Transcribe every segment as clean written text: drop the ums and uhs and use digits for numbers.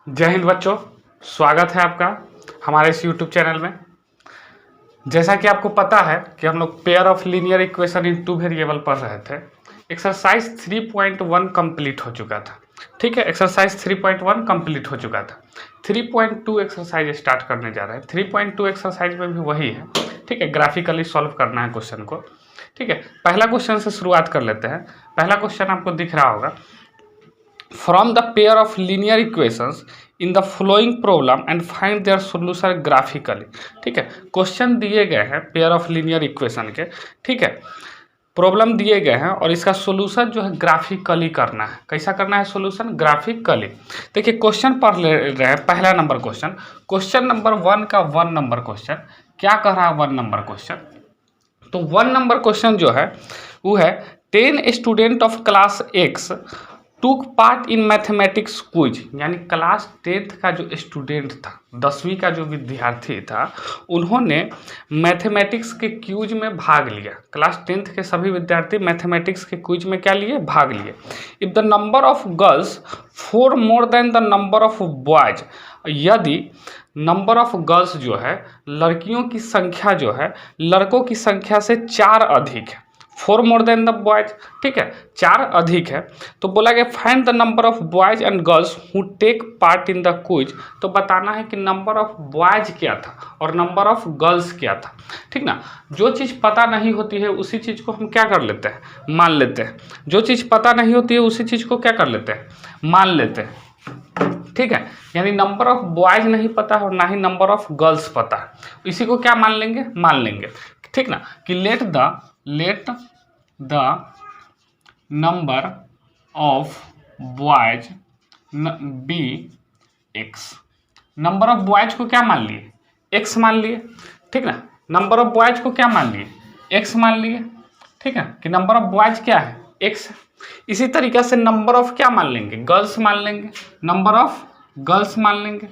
जय हिंद बच्चों, स्वागत है आपका हमारे इस यूट्यूब चैनल में। जैसा कि आपको पता है कि हम लोग pair of linear equation in two variable पढ़ रहे थे। एक्सरसाइज 3.1 कंप्लीट हो चुका था। ठीक है, एक्सरसाइज 3.1 कंप्लीट हो चुका था। 3.2 एक्सरसाइज स्टार्ट करने जा रहे हैं। 3.2 एक्सरसाइज में भी वही है। ठीक है, ग्राफिकली सॉल्व करना है क्वेश्चन को। ठीक है, पहला क्वेश्चन से शुरुआत कर लेते हैं। पहला क्वेश्चन आपको दिख रहा होगा, from the pair of linear equations in the following problem and find their solution graphically। ठीक है, क्वेश्चन दिए गए हैं पेयर ऑफ लीनियर इक्वेशन के। ठीक है, प्रॉब्लम दिए गए हैं और इसका सोल्यूशन जो है ग्राफिकली करना है। कैसा करना है सोल्यूशन? ग्राफिकली। देखिए क्वेश्चन पढ़ ले रहे हैं। पहला नंबर क्वेश्चन, क्वेश्चन नंबर 1 का 1 नंबर क्वेश्चन क्या कह रहा है? 1 नंबर क्वेश्चन, तो 1 नंबर क्वेश्चन जो है वो है 10 स्टूडेंट ऑफ क्लास एक्स टूक पार्ट इन मैथमेटिक्स क्विज। यानी क्लास 10th का जो स्टूडेंट था, 10वीं का जो विद्यार्थी था, उन्होंने मैथमेटिक्स के क्विज में भाग लिया। क्लास 10th के सभी विद्यार्थी मैथमेटिक्स के क्विज में क्या लिए? भाग लिए। If the number of girls 4 more than the number of boys, यदि नंबर ऑफ गर्ल्स जो है लड़कियों की संख्या जो है लड़कों की संख्या से 4 अधिक है। 4 मोर देन द बॉयज, ठीक है, 4 अधिक है। तो बोला गया find the number of boys and girls who take part in the quiz. तो बताना है कि नंबर ऑफ बॉयज क्या था और नंबर ऑफ गर्ल्स क्या था। ठीक ना, जो चीज़ पता नहीं होती है उसी चीज़ को हम क्या कर लेते हैं? मान लेते हैं। जो चीज़ पता नहीं होती है उसी चीज़ को क्या कर लेते हैं? मान लेते हैं। ठीक है, यानी नंबर ऑफ बॉयज नहीं पता और ना ही नंबर ऑफ गर्ल्स पता है, इसी को क्या मान लेंगे? मान लेंगे। ठीक ना, कि let the number of boys be x. Number of boys को क्या मान लिए? एक्स मान लिए। ठीक ना, नंबर ऑफ बॉयज को क्या मान लिए? एक्स मान लिए। ठीक है, कि नंबर ऑफ बॉयज क्या है? एक्स। इसी तरीके से नंबर ऑफ क्या मान लेंगे? गर्ल्स मान लेंगे। नंबर ऑफ गर्ल्स मान लेंगे।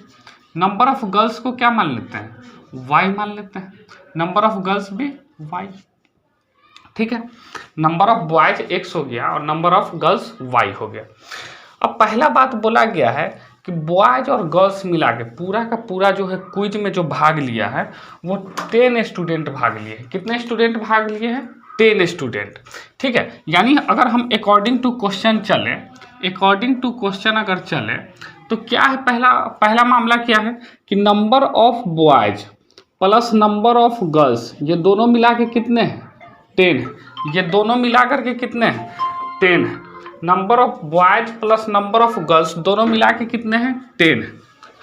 नंबर ऑफ गर्ल्स को क्या मान लेते हैं? वाई मान लेते हैं। नंबर ऑफ गर्ल्स भी वाई। ठीक है, नंबर ऑफ बॉयज एक्स हो गया और नंबर ऑफ गर्ल्स वाई हो गया। अब पहला बात बोला गया है कि बॉयज और गर्ल्स मिला के पूरा का पूरा जो है क्विज में जो भाग लिया है वो 10 स्टूडेंट भाग लिए। कितने स्टूडेंट भाग लिए हैं? 10 स्टूडेंट। ठीक है, यानी अगर हम अकॉर्डिंग टू क्वेश्चन चले, अकॉर्डिंग टू क्वेश्चन अगर चले तो क्या है? पहला मामला क्या है कि number of boys plus number of girls, ये दोनों मिला के कितने हैं? 10। ये दोनों मिला करके कितने हैं? 10। Number of boys plus number of girls दोनों मिला के कितने हैं? 10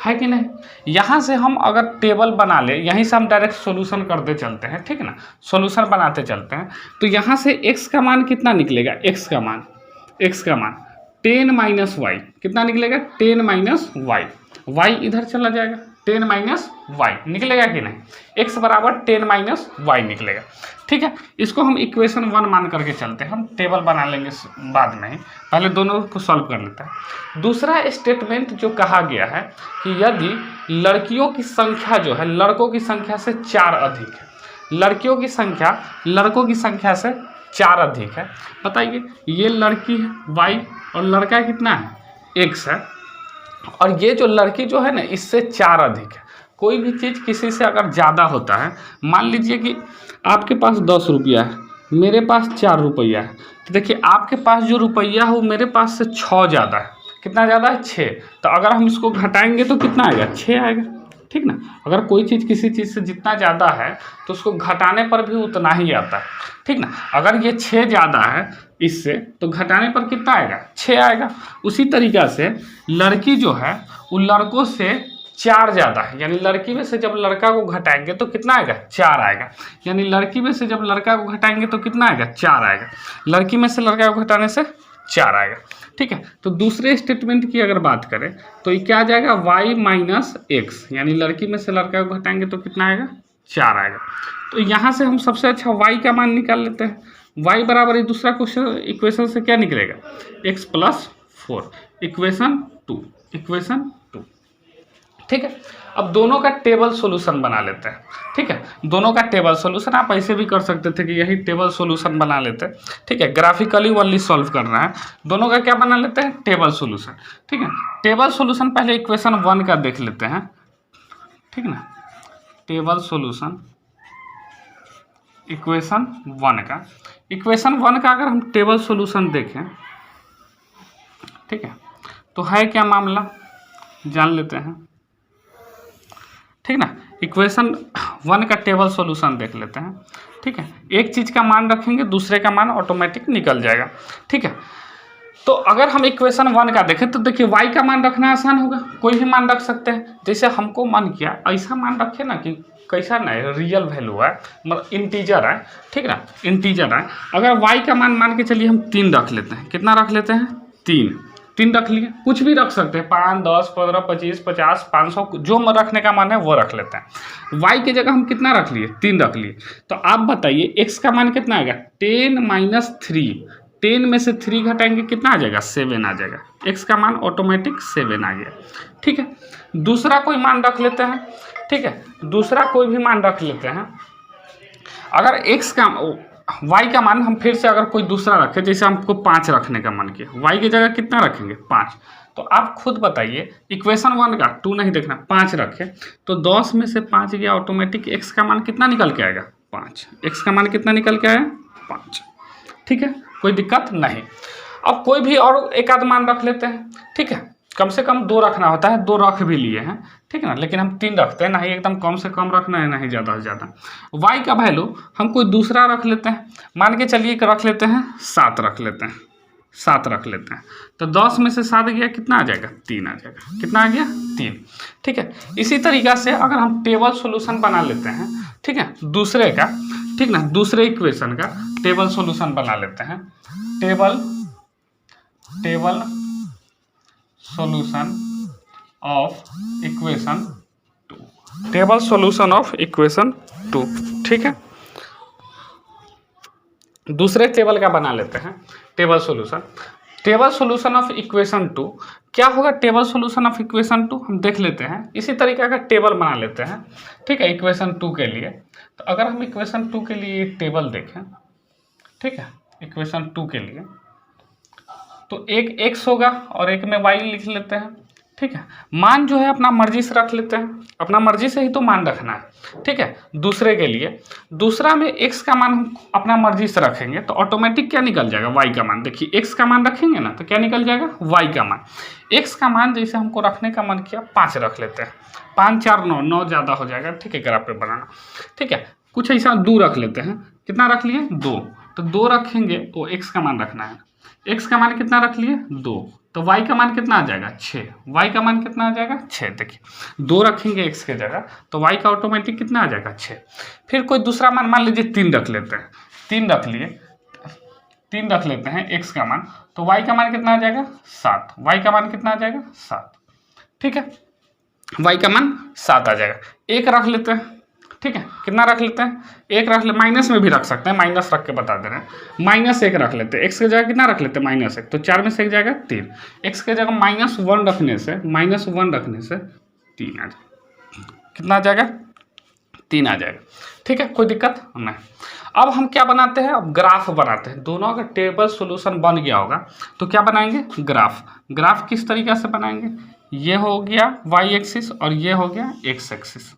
है कि नहीं? यहाँ से हम अगर टेबल बना ले, यहीं से हम डायरेक्ट सॉल्यूशन करते चलते हैं। ठीक है ना, सॉल्यूशन बनाते चलते हैं। तो यहाँ से x का मान कितना निकलेगा? x का मान 10 माइनस वाई कितना निकलेगा? 10 माइनस वाई। वाई इधर चला जाएगा, 10 माइनस वाई निकलेगा कि नहीं? x बराबर 10 माइनस वाई निकलेगा। ठीक है, इसको हम इक्वेशन 1 मान करके चलते हैं। हम टेबल बना लेंगे बाद में ही, पहले दोनों को सॉल्व कर लेते हैं। दूसरा स्टेटमेंट जो कहा गया है कि यदि लड़कियों की संख्या जो है लड़कों की संख्या से 4 अधिक है, लड़कियों की संख्या लड़कों की संख्या से 4 अधिक है। बताइए, ये लड़की है वाई और लड़का कितना है? एक्स है, और ये जो लड़की जो है ना इससे 4 अधिक है। कोई भी चीज़ किसी से अगर ज़्यादा होता है, मान लीजिए कि आपके पास 10 रुपया है, मेरे पास 4 रुपया है, तो देखिए आपके पास जो रुपया है वो मेरे पास से 6 ज़्यादा है। कितना ज़्यादा है? 6। तो अगर हम इसको घटाएंगे तो कितना आएगा? 6 आएगा। ठीक ना, अगर कोई चीज़ किसी चीज़ से जितना ज़्यादा है तो उसको घटाने पर भी उतना ही आता है। ठीक ना, अगर ये 6 ज़्यादा है इससे तो घटाने पर कितना आएगा? 6 आएगा। उसी तरीक़ा से लड़की जो है वो लड़कों से 4 ज़्यादा है, यानी लड़की में से जब लड़का को घटाएंगे तो कितना आएगा? 4 आएगा। यानी लड़की में से जब लड़का को घटाएंगे तो कितना आएगा? 4 आएगा। लड़की में से लड़का को घटाने से 4 आएगा। ठीक है, तो दूसरे स्टेटमेंट की अगर बात करें तो ये क्या आ जाएगा? y माइनस एक्स, यानी लड़की में से लड़का को घटाएंगे तो कितना आएगा? 4 आएगा। तो यहाँ से हम सबसे अच्छा y का मान निकाल लेते हैं। y बराबर दूसरा क्वेश्चन इक्वेशन से क्या निकलेगा? x plus 4, equation 2। ठीक है। अब दोनों का टेबल सॉल्यूशन बना लेते हैं। ठीक है, दोनों का टेबल सॉल्यूशन आप ऐसे भी कर सकते थे कि यही टेबल सॉल्यूशन बना लेते हैं। ठीक है, ग्राफिकली ओनली सॉल्व करना है। दोनों का क्या बना लेते हैं, टेबल सॉल्यूशन। ठीक है, टेबल सॉल्यूशन पहले इक्वेशन 1 का देख लेते हैं। ठीक ना, टेबल सॉल्यूशन इक्वेशन 1 का, इक्वेशन 1 का अगर हम टेबल सॉल्यूशन देखें, ठीक है, तो है क्या मामला जान लेते हैं। ठीक ना, इक्वेशन 1 का टेबल सॉल्यूशन देख लेते हैं। ठीक है, एक चीज़ का मान रखेंगे, दूसरे का मान ऑटोमेटिक निकल जाएगा। ठीक है, तो अगर हम इक्वेशन 1 का देखें तो देखिए y का मान रखना आसान होगा, कोई भी मान रख सकते हैं। जैसे हमको मन किया ऐसा मान रखे ना कि कैसा ना रियल वैल्यू है, मतलब इंटीजर है। ठीक ना, इंटीजर है। अगर y का मान के चलिए हम 3 रख लेते हैं। कितना रख लेते हैं, 3 रख लिए। कुछ भी रख सकते हैं, 5, 10, 15, 25, 50, 500, जो रखने का मान है वो रख लेते हैं। y की जगह हम कितना रख लिए, 3 रख लिए। तो आप बताइए x का मान कितना आएगा, 10 - 3। 10 में से 3 घटाएंगे कितना आ जाएगा, 7 आ जाएगा। x का मान ऑटोमेटिक 7 आ गया। ठीक है, दूसरा कोई मान रख लेते हैं। ठीक है, दूसरा कोई भी मान रख लेते हैं। अगर x का y का मान हम फिर से अगर कोई दूसरा रखें, जैसे हमको 5 रखने का मन किया, y की जगह कितना रखेंगे, 5। तो आप खुद बताइए, इक्वेशन 1 का 2 नहीं देखना, 5 रखें तो 10 में से 5 गया, ऑटोमेटिक x का मान कितना निकल के आएगा, 5। x का मान कितना निकल के आया, 5। ठीक है, कोई दिक्कत नहीं। अब कोई भी और एक आध मान रख लेते हैं। ठीक है, कम से कम 2 रखना होता है, 2 रख भी लिए हैं। ठीक है ना, लेकिन हम 3 रखते हैं, ना ही एकदम कम से कम रखना है, ना ही ज़्यादा से ज़्यादा। y का वैल्यू हम कोई दूसरा रख लेते हैं, मान के चलिए कि रख लेते हैं 7 रख लेते हैं, 7 रख लेते हैं। तो 10 में से 7 गया, कितना आ जाएगा, 3 आ जाएगा। कितना आ गया, 3। ठीक है, इसी तरीक़ा से अगर हम टेबल सोल्यूशन बना लेते हैं, ठीक है, दूसरे का, ठीक ना, दूसरे इक्वेशन का टेबल सॉल्यूशन बना लेते हैं। Table solution of equation 2, table solution of equation 2। ठीक है, दूसरे टेबल का बना लेते हैं टेबल सॉल्यूशन ऑफ इक्वेशन 2। क्या होगा टेबल सॉल्यूशन ऑफ इक्वेशन 2, हम देख लेते हैं। इसी तरीके का टेबल बना लेते हैं। ठीक है, इक्वेशन 2 के लिए। तो अगर हम इक्वेशन 2 के लिए टेबल देखें, ठीक है, इक्वेशन 2 के लिए, तो एक x होगा और एक में y लिख लेते हैं। ठीक है, मान जो है अपना मर्जी से रख लेते हैं, अपना मर्जी से ही तो मान रखना है। ठीक है, दूसरे के लिए, दूसरा में x का मान हम अपना मर्जी से रखेंगे तो ऑटोमेटिक क्या निकल जाएगा, y का मान। देखिए x का मान रखेंगे ना तो क्या निकल जाएगा, y का मान। x का मान जैसे हमको रखने का मन किया, 5 रख लेते हैं। 5, 4, 9, 9 ज़्यादा हो जाएगा। ठीक है, ग्राफ पे बनाना। ठीक है, कुछ ऐसा 2 रख लेते हैं। कितना रख लिए, 2। तो 2 रखेंगे तो x का मान रखना है। x का मान कितना रख लिए, 2। तो y का मान कितना आ जाएगा, 6। y का मान कितना आ जाएगा, 6। देखिए 2 रखेंगे x के जगह तो y का ऑटोमेटिक कितना आ जाएगा, 6। फिर कोई दूसरा मान लीजिए 3 रख लेते हैं। 3 रख लिए, 3 रख लेते हैं x का मान, तो y का मान कितना आ जाएगा, 7। y का मान कितना आ जाएगा, 7। ठीक है, y का मान 7 आ जाएगा। 1 रख लेते हैं। ठीक है, कितना रख लेते हैं, 1 रख ले, माइनस में भी रख सकते हैं, माइनस रख के बता दे रहे हैं। -1 रख लेते हैं। x की जगह कितना रख लेते हैं, -1। तो 4 में से 1 जाएगा 3। x की जगह -1 रखने से 3 आ जाएगा। कितना आ जाएगा, 3 आ जाएगा। ठीक है, कोई दिक्कत नहीं। अब हम क्या बनाते हैं, अब ग्राफ बनाते हैं। दोनों का टेबल सॉल्यूशन बन गया होगा तो क्या बनाएंगे, ग्राफ किस तरीके से बनाएंगे, ये हो गया y एक्सिस और ये हो गया x एक्सिस।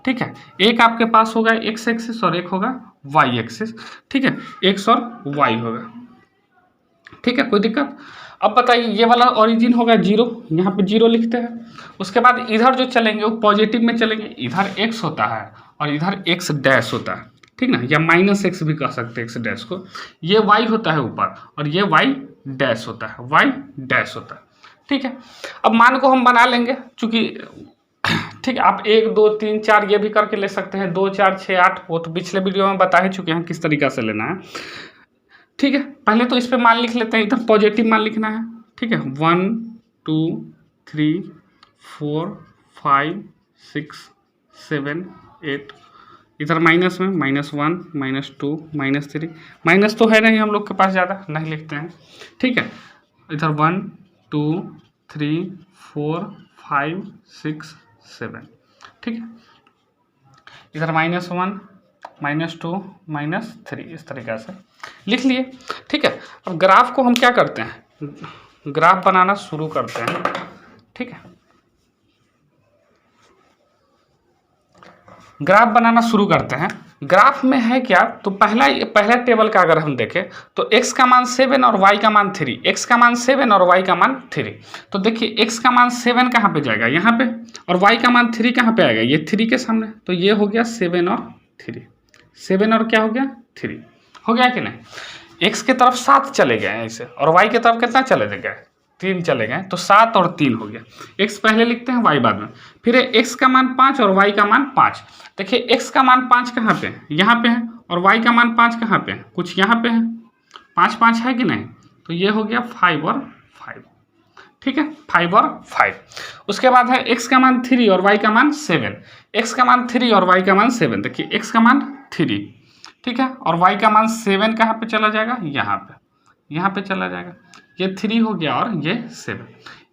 ठीक है, एक आपके पास होगा x एक्सिस और एक होगा y एक्सिस। ठीक है, x और y होगा। ठीक है, कोई दिक्कत। अब बताइए, ये वाला ओरिजिन होगा 0, यहाँ पे 0 लिखते हैं। उसके बाद इधर जो चलेंगे वो पॉजिटिव में चलेंगे, इधर x होता है और इधर x डैश होता है। ठीक ना, या -x भी कह सकते हैं x डैश को। ये y होता है ऊपर और ये y डैश होता है, y डैश होता है। ठीक है, अब मान को हम बना लेंगे, चूंकि ठीक है, आप 1, 2, 3, 4 ये भी करके ले सकते हैं। 2, 4, 6, 8, वो तो पिछले वीडियो में बता ही चुके हैं किस तरीक़ा से लेना है। ठीक है, पहले तो इस पे मान लिख लेते हैं, इधर पॉजिटिव मान लिखना है। ठीक है, 1, 2, 3, 4, 5, 6, 7, 8, इधर माइनस में -1, -2, -3, माइनस तो है नहीं हम लोग के पास, ज़्यादा नहीं लिखते हैं। ठीक है, इधर 1, 2, 3, 4, 5, 6, 7, ठीक है। इधर -1 -2 -3 इस तरीक़े से लिख लिए, ठीक है। अब ग्राफ को हम क्या करते हैं, ग्राफ बनाना शुरू करते हैं, ठीक है। ग्राफ बनाना शुरू करते हैं। ग्राफ में है क्या, तो पहला टेबल का अगर हम देखें तो x का मान 7 और y का मान 3, x का मान 7 और y का मान 3। तो देखिए x का मान 7 कहाँ पे जाएगा, यहाँ पे, और y का मान 3 कहाँ पे आएगा, ये 3 के सामने। तो ये हो गया 7 और 3, 7 और क्या हो गया 3, हो गया कि नहीं। x की तरफ 7 चले गए ऐसे, और y की तरफ कितना चले गए, 3 चले गए, तो 7 और 3 हो गया। x पहले लिखते हैं, y बाद में। फिर x का मान 5 और y का मान 5। देखिए x का मान 5 कहाँ पे है, यहाँ पे है, और y का मान 5 कहाँ पे है, कुछ यहाँ पे है, 5 5 है कि नहीं। तो ये हो गया 5 और 5, ठीक है, 5 और 5। उसके बाद है x का मान 3 और y का मान 7, x का मान 3 और y का मान 7। देखिए x का मान 3, ठीक है, और y का मान 7 कहाँ पे चला जाएगा, यहाँ पे चला जाएगा। ये 3 हो गया और ये 7।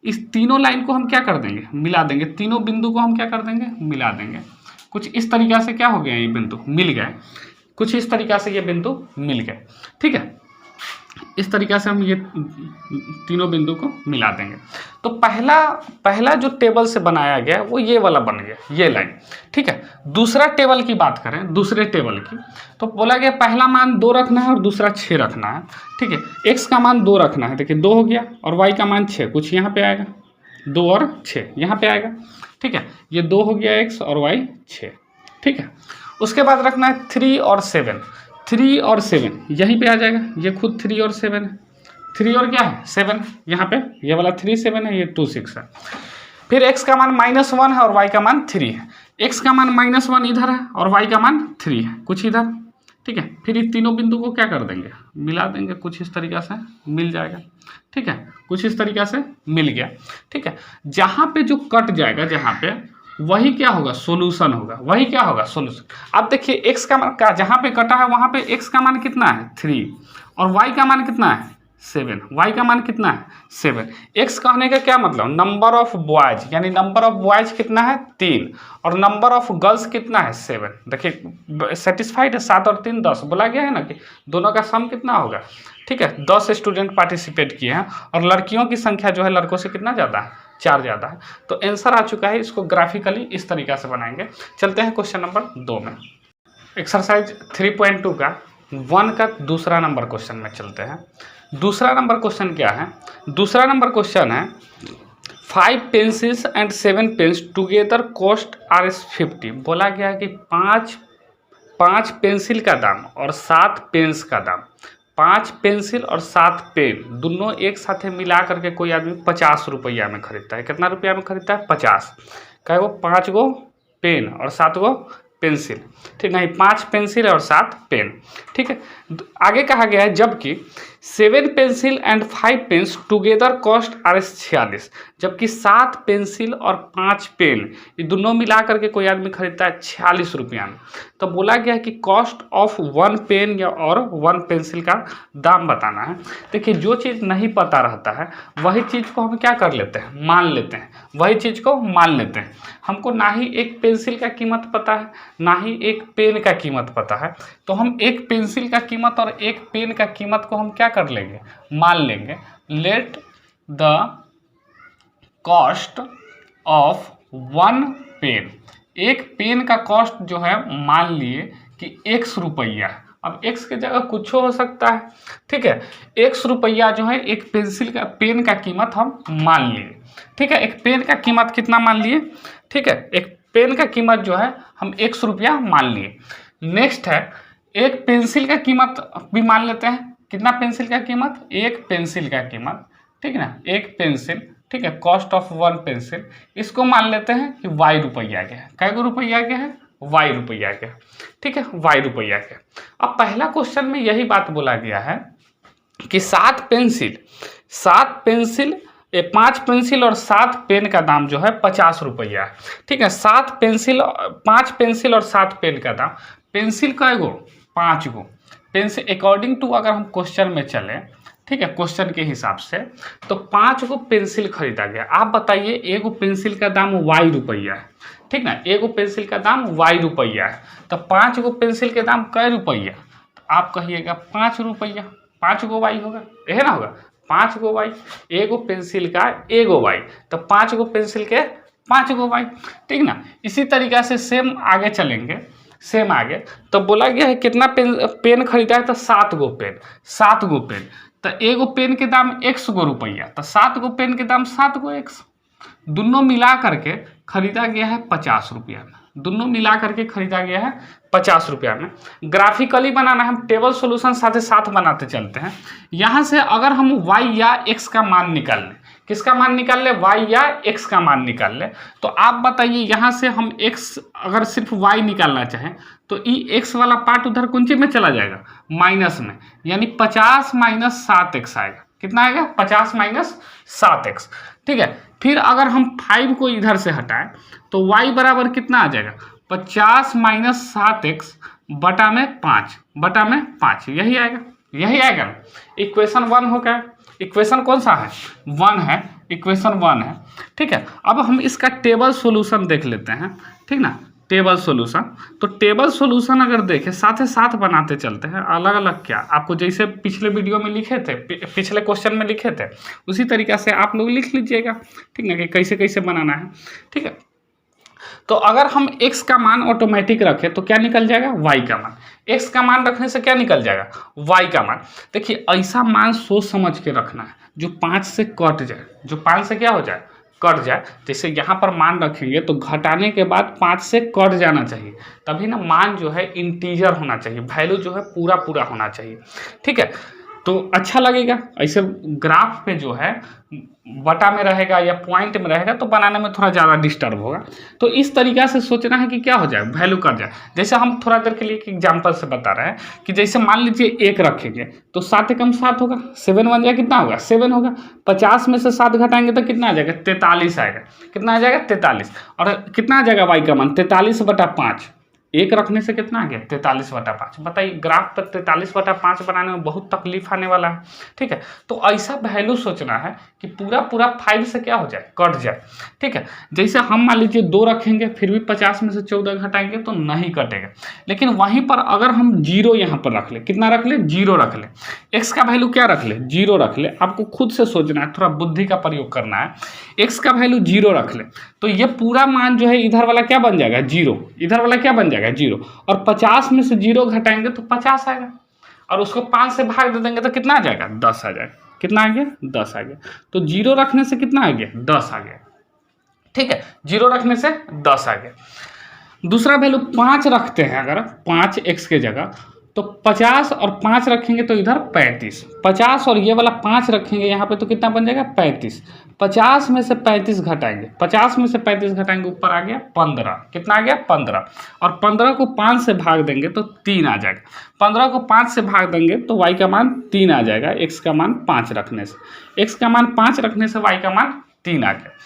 इस तीनों लाइन को हम क्या कर देंगे, मिला देंगे, तीनों बिंदु को हम क्या कर देंगे, मिला देंगे। कुछ इस तरीक़ा से क्या हो गया, ये बिंदु मिल गए, कुछ इस तरीक़ा से ये बिंदु मिल गए, ठीक है। इस तरीक़ा से हम ये तीनों बिंदु को मिला देंगे। तो पहला जो टेबल से बनाया गया वो ये वाला बन गया, ये लाइन, ठीक है। दूसरा टेबल की बात करें, दूसरे टेबल की, तो बोला गया पहला मान 2 रखना है और दूसरा 6 रखना है, ठीक है। x का मान 2 रखना है, देखिए 2 हो गया, और y का मान 6, कुछ यहाँ पे आएगा, 2 और 6 यहाँ पे आएगा, ठीक है। ये 2 हो गया x और y 6, ठीक है। उसके बाद रखना है 3 और 7, 3 और 7 यहीं पे आ जाएगा, ये खुद 3 और 7 है, 3 और क्या है 7, यहाँ पे ये वाला 3 7 है, ये 2 6 है। फिर x का मान -1 है और y का मान 3 है, x का मान -1 इधर है और y का मान 3 है, कुछ इधर, ठीक है। फिर इस तीनों बिंदु को क्या कर देंगे, मिला देंगे, कुछ इस तरीक़ा से मिल जाएगा, ठीक है, कुछ इस तरीक़ा से मिल गया, ठीक है। जहाँ पे जो कट जाएगा, जहाँ पे वही क्या होगा, सोल्यूशन होगा, वही क्या होगा, सोल्यूशन। अब देखिए x का मान का जहाँ पे कटा है वहाँ पे x का मान कितना है 3, और y का मान कितना है 7, y का मान कितना है 7। x कहने का क्या मतलब, नंबर ऑफ बॉयज, यानी नंबर ऑफ बॉयज कितना है 3, और नंबर ऑफ गर्ल्स कितना है 7। देखिए सेटिस्फाइड है, 7 और 3 10, बोला गया है ना कि दोनों का सम कितना होगा, ठीक है। 10 स्टूडेंट पार्टिसिपेट किए हैं, और लड़कियों की संख्या जो है लड़कों से कितना ज़्यादा है, 4 ज़्यादा है। तो आंसर आ चुका है, इसको ग्राफिकली इस तरीक़ा से बनाएंगे। चलते हैं क्वेश्चन नंबर 2 में, एक्सरसाइज 3.2 का 1 का दूसरा नंबर क्वेश्चन में चलते हैं। दूसरा नंबर क्वेश्चन क्या है, दूसरा नंबर क्वेश्चन है 5 pencils and 7 pens together cost Rs50। बोला गया कि 5 पेंसिल का दाम और 7 पेन्स का दाम, 5 पेंसिल और 7 पेन दोनों एक साथ मिला करके कोई आदमी 50 रुपया में खरीदता है। कितना रुपया में खरीदता है, 50। क्या वो 5 गो पेन और 7 गो पेंसिल, ठीक नहीं, 5 पेंसिल और 7 पेन, ठीक है। आगे कहा गया है जबकि 7 pencil and 5 pens together cost Rs46, जबकि 7 पेंसिल और 5 पेन ये दोनों मिला करके कोई आदमी खरीदता है 46 रुपया में। तो बोला गया है कि कॉस्ट ऑफ 1 पेन या और 1 पेंसिल का दाम बताना है। देखिए जो चीज़ नहीं पता रहता है वही चीज़ को हम क्या कर लेते हैं, मान लेते हैं, वही चीज़ को मान लेते हैं। हमको ना ही एक पेंसिल का कीमत पता है, ना ही एक पेन का कीमत पता है, तो हम एक पेंसिल का कीमत और एक पेन का कीमत को हम क्या कर लेंगे, मान लेंगे। Let the cost of 1 pen, एक पेन का कॉस्ट जो है मान लिए कि x रुपया। अब x के जगह कुछ हो सकता है, ठीक है। x रुपया जो है एक पेंसिल का पेन का कीमत हम मान लिए, ठीक है। एक पेन का कीमत कितना मान लिए, ठीक है, एक पेन का कीमत जो है हम x रुपया मान लिए। नेक्स्ट है एक पेंसिल का कीमत भी मान लेते हैं। कितना पेंसिल का कीमत, एक पेंसिल का कीमत, ठीक है ना, एक पेंसिल, ठीक है, कॉस्ट ऑफ 1 पेंसिल, इसको मान लेते हैं कि y रुपया के है। कै गो रुपया के है, y रुपया के, ठीक है, y रुपया के। अब पहला क्वेश्चन में यही बात बोला गया है कि 5 पेंसिल और 7 पेन का दाम जो है 50 रुपया है, ठीक है। 5 पेंसिल और 7 पेन का दाम, पेंसिल कै गो 5 गो पेंसिल, अकॉर्डिंग टू अगर हम क्वेश्चन में चलें, ठीक है, क्वेश्चन के हिसाब से। तो 5 गो पेंसिल खरीदा गया। आप बताइए एगो पेंसिल का दाम ₹y है, ठीक ना, एगो पेंसिल का दाम ₹y है। तो 5 गो पेंसिल के दाम कै रुपया? तो आप कहिएगा ₹5, 5 गो y होगा, यह ना होगा, 5 गो y, एगो पेंसिल का एगो y, तो 5 गो पेंसिल के 5 गो y, ठीक ना। इसी तरीक़ा से सेम आगे चलेंगे, सेम आगे। तो बोला गया है कितना पेन खरीदा है? तो 7 गो पेन, 7 गो पेन। तो एगो पेन के दाम x गो रुपया, तो 7 गो पेन के दाम 7 गो x। दोनों मिला करके खरीदा गया है 50 रुपया में, दोनों मिला करके खरीदा गया है 50 रुपया में। ग्राफिकली बनाना, हम टेबल सॉल्यूशन साथ साथ बनाते चलते हैं। यहाँ से अगर हम y या x का मान निकाल लें, किसका मान निकाल ले? y या x का मान निकाल ले। तो आप बताइए यहाँ से हम x अगर सिर्फ y निकालना चाहें तो ये x वाला पार्ट उधर कौन चीज में चला जाएगा? माइनस में, यानी 50 - 7x आएगा। कितना आएगा? 50 - 7x, ठीक है। फिर अगर हम 5 को इधर से हटाएं तो y बराबर कितना आ जाएगा? 50 - 7x बटा में 5, यही आएगा, यही आएगा ना। इक्वेशन 1 हो गया। इक्वेशन कौन सा है? 1 है, इक्वेशन 1 है, ठीक है। अब हम इसका टेबल सॉल्यूशन देख लेते हैं, ठीक ना, टेबल सॉल्यूशन। तो टेबल सॉल्यूशन अगर देखें साथ साथ बनाते चलते हैं, अलग अलग क्या, आपको जैसे पिछले वीडियो में लिखे थे, पिछले क्वेश्चन में लिखे थे, उसी तरीक़ा से आप लोग लिख लीजिएगा, ठीक ना, कि कैसे कैसे बनाना है, ठीक है। तो अगर हम x का मान ऑटोमेटिक रखें तो क्या निकल जाएगा? y का मान। x का मान रखने से क्या निकल जाएगा? y का मान। देखिए ऐसा मान सोच समझ के रखना है जो 5 से कट जाए, जो 5 से क्या हो जाए? कट जाए। जैसे यहाँ पर मान रखेंगे तो घटाने के बाद 5 से कट जाना चाहिए, तभी ना मान जो है इंटीजर होना चाहिए, वैल्यू जो है पूरा पूरा होना चाहिए, ठीक है। तो अच्छा लगेगा। ऐसे ग्राफ पे जो है बटा में रहेगा या पॉइंट में रहेगा तो बनाने में थोड़ा ज़्यादा डिस्टर्ब होगा। तो इस तरीक़ा से सोचना है कि क्या हो जाए? वैल्यू कर जाए। जैसे हम थोड़ा देर के लिए एक एग्जांपल से बता रहे हैं कि जैसे मान लीजिए 1 रखेंगे तो 7 एकम 7 होगा, 7 बन जाएगा, कितना होगा? 7 होगा। 50 में से 7 घटाएंगे तो कितना आ जाएगा? 43 आएगा। कितना आ जाएगा? 43। और कितना आ जाएगा y का मान? 43/5। 1 रखने से कितना आ गया? 43/5। बताइए ग्राफ पर 43/5 बनाने में बहुत तकलीफ आने वाला है, ठीक है। तो ऐसा वैल्यू सोचना है कि पूरा पूरा 5 से क्या हो जाए? कट जाए, ठीक है। जैसे हम मान लीजिए 2 रखेंगे फिर भी 50 में से 14 घटाएंगे तो नहीं कटेगा। लेकिन वहीं पर अगर हम 0 यहाँ पर रख ले, कितना रख ले? 0 रख ले। x का वैल्यू क्या रख ले? 0 रख ले। आपको खुद से सोचना है, थोड़ा बुद्धि का प्रयोग करना है। x का वैल्यू 0 रख ले तो ये पूरा मान जो है इधर वाला क्या बन जाएगा? 0। इधर वाला क्या बन जाएगा? 0। और 50 में से 0 घटाएंगे तो 50 आएगा, और उसको 5 से भाग दे देंगे तो कितना आ जाएगा? 10 आ जाएगा। कितना आ गया? 10 आ गया। तो 0 रखने से कितना आ गया? 10 आ गया, ठीक है। 0 रखने से 10 आ गया। दूसरा वैल्यू 5 रखते हैं, अगर 5x के जगह तो 50 और 5 रखेंगे तो इधर 35। 50 और ये वाला 5 रखेंगे यहाँ पे तो कितना बन जाएगा? 35। 50 में से 35 घटाएंगे, 50 में से 35 घटाएंगे, ऊपर आ गया 15। कितना आ गया? 15। और 15 को 5 से भाग देंगे तो 3 आ जाएगा। 15 को 5 से भाग देंगे तो y का मान 3 आ जाएगा, x का मान 5 रखने से। x का मान 5 रखने से y का मान 3 आ गया।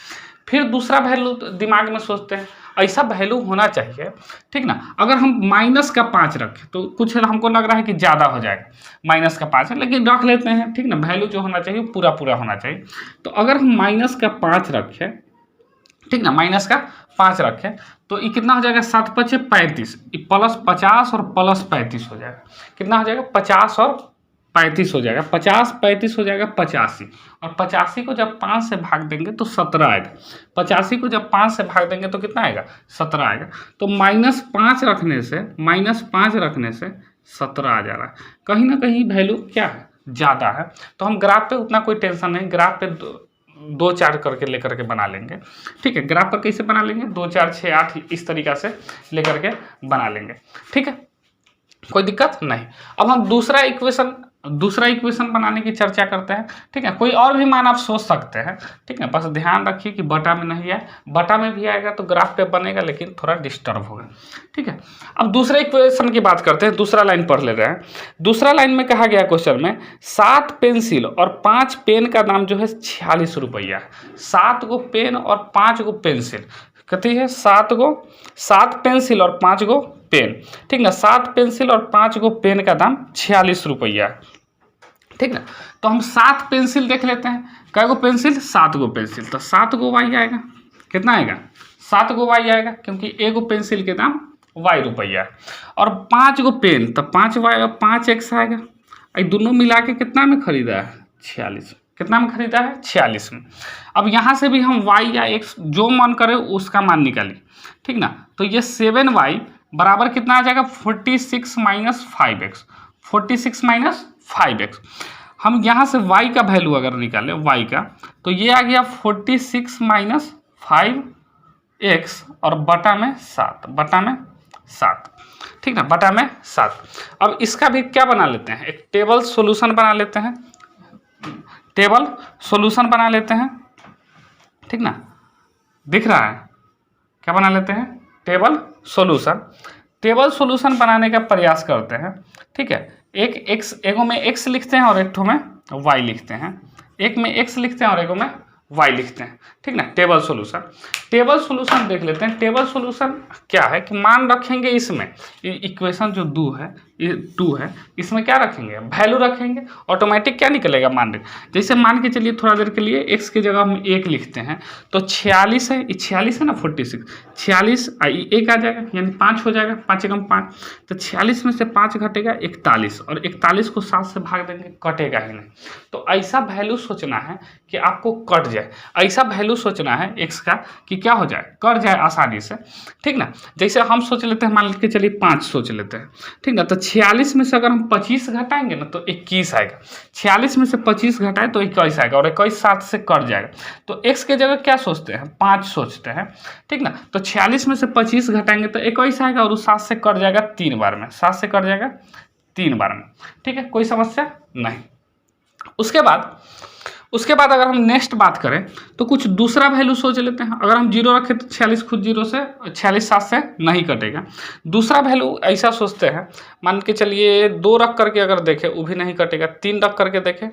फिर दूसरा वैल्यू दिमाग में सोचते हैं, ऐसा वैल्यू होना चाहिए, ठीक ना। अगर हम -5 रखें तो कुछ हमको लग रहा है कि ज़्यादा हो जाएगा, -5 है, लेकिन रख लेते हैं, ठीक ना। वैल्यू जो होना चाहिए पूरा पूरा होना चाहिए। तो अगर हम -5 रखें, ठीक ना, -5 रखें तो ये कितना हो जाएगा? 7 × 5 = 35, प्लस 50 और प्लस 35 हो जाएगा। कितना हो जाएगा? 50 और 35 हो जाएगा। 50 35 हो जाएगा 85, और 85 को जब 5 से भाग देंगे तो 17 आएगा। 85 को जब 5 से भाग देंगे तो कितना आएगा? 17 आएगा। तो -5 रखने से, -5 रखने से 17 आ जा रहा है। कहीं ना कहीं वैल्यू क्या है? ज़्यादा है। तो हम ग्राफ पे उतना कोई टेंशन नहीं, ग्राफ पे 2 4 करके लेकर के बना लेंगे, ठीक है। ग्राफ पर कैसे बना लेंगे? 2 4 6 8 इस तरीक़ा से लेकर के बना लेंगे, ठीक है, कोई दिक्कत नहीं। अब हम दूसरा इक्वेशन बनाने की चर्चा करते हैं, ठीक है। कोई और भी मान आप सोच सकते हैं, ठीक है, बस ध्यान रखिए कि बटा में नहीं है। बटा में भी आएगा तो ग्राफ पे बनेगा लेकिन थोड़ा डिस्टर्ब होगा, ठीक है। अब दूसरे इक्वेशन की बात करते हैं, दूसरा लाइन पढ़ ले रहे हैं। दूसरा लाइन में कहा गया क्वेश्चन में 7 पेंसिल और 5 पेन का दाम जो है 46 रुपया है। 7 गो पेन और 5 गो पेंसिल, कहती है 7 पेंसिल और 5 गो पेन, ठीक ना। 7 पेंसिल और 5 गो पेन का दाम 46 रुपया है, ठीक ना। तो हम 7 पेंसिल देख लेते हैं, कै गो पेंसिल, 7 गो पेंसिल, तो 7 गो वाई आएगा, कितना आएगा, 7 गो वाई आएगा, क्योंकि एगो पेंसिल के दाम वाई रुपया है। और 5 गो पेन, तो 5 वाई 5 एक्स आएगा। ये दोनों मिला के कितना में खरीदा है, 46, कितना में खरीदा है, 46 में। अब यहाँ से भी हम वाई या एक्स जो मन करे उसका मान निकालिए, ठीक ना। तो ये 7y बराबर कितना आ जाएगा, 46 माइनस 5x, 46 माइनस 5x। हम यहाँ से y का वैल्यू अगर निकालें y का, तो ये आ गया 46 माइनस 5x और बटा में 7, बटा में 7, ठीक ना, बटा में 7। अब इसका भी क्या बना लेते हैं, एक टेबल सॉल्यूशन बना लेते हैं, टेबल सॉल्यूशन बना लेते हैं, ठीक ना, दिख रहा है, क्या बना लेते हैं, टेबल सॉल्यूशन। टेबल सॉल्यूशन बनाने का प्रयास करते हैं, ठीक है। एक x, एगो में x लिखते हैं और एक ठो में y लिखते हैं, एक में x लिखते हैं और एगो में y लिखते हैं, ठीक ना। टेबल सॉल्यूशन, टेबल सॉल्यूशन देख लेते हैं। टेबल सॉल्यूशन क्या है कि मान रखेंगे इसमें, इक्वेशन जो 2 है इसमें क्या रखेंगे, वैल्यू रखेंगे, ऑटोमेटिक क्या निकलेगा, मान जैसे मान के चलिए थोड़ा देर के लिए x की जगह हम 1 लिखते हैं, तो 46 है, 46 है ना, 46, 46 1 आ जाएगा, यानी 5 हो जाएगा, 5 एकम 5, तो 46 में से 5 घटेगा 41, और 41 को 7 से भाग देंगे, कटेगा ही नहीं। तो ऐसा वैल्यू सोचना है कि आपको कट जाए, ऐसा वैल्यू सोचना है x का कि क्या हो जाए, कट जाए आसानी से, ठीक ना। जैसे हम सोच लेते हैं, मान के चलिए 5 सोच लेते हैं, ठीक ना। तो 46 में से अगर हम 25 घटाएंगे ना तो 21 आएगा, 46 में से 25 घटाए तो 21 आएगा, और 21 7 से कट जाएगा। तो x के जगह क्या सोचते हैं, 5 सोचते हैं, ठीक ना। तो 46 में से 25 घटाएंगे तो 21 आएगा, और 7 से कट जाएगा 3 बार में, 7 से कट जाएगा 3 बार में, ठीक है, कोई समस्या नहीं। उसके बाद अगर हम नेक्स्ट बात करें तो कुछ दूसरा वैल्यू सोच लेते हैं। अगर हम 0 रखें तो 46 खुद 0 से, 46 7 से नहीं कटेगा। दूसरा वैल्यू ऐसा सोचते हैं, मान के चलिए 2 रख करके अगर देखें वो भी नहीं कटेगा, 3 रख करके देखें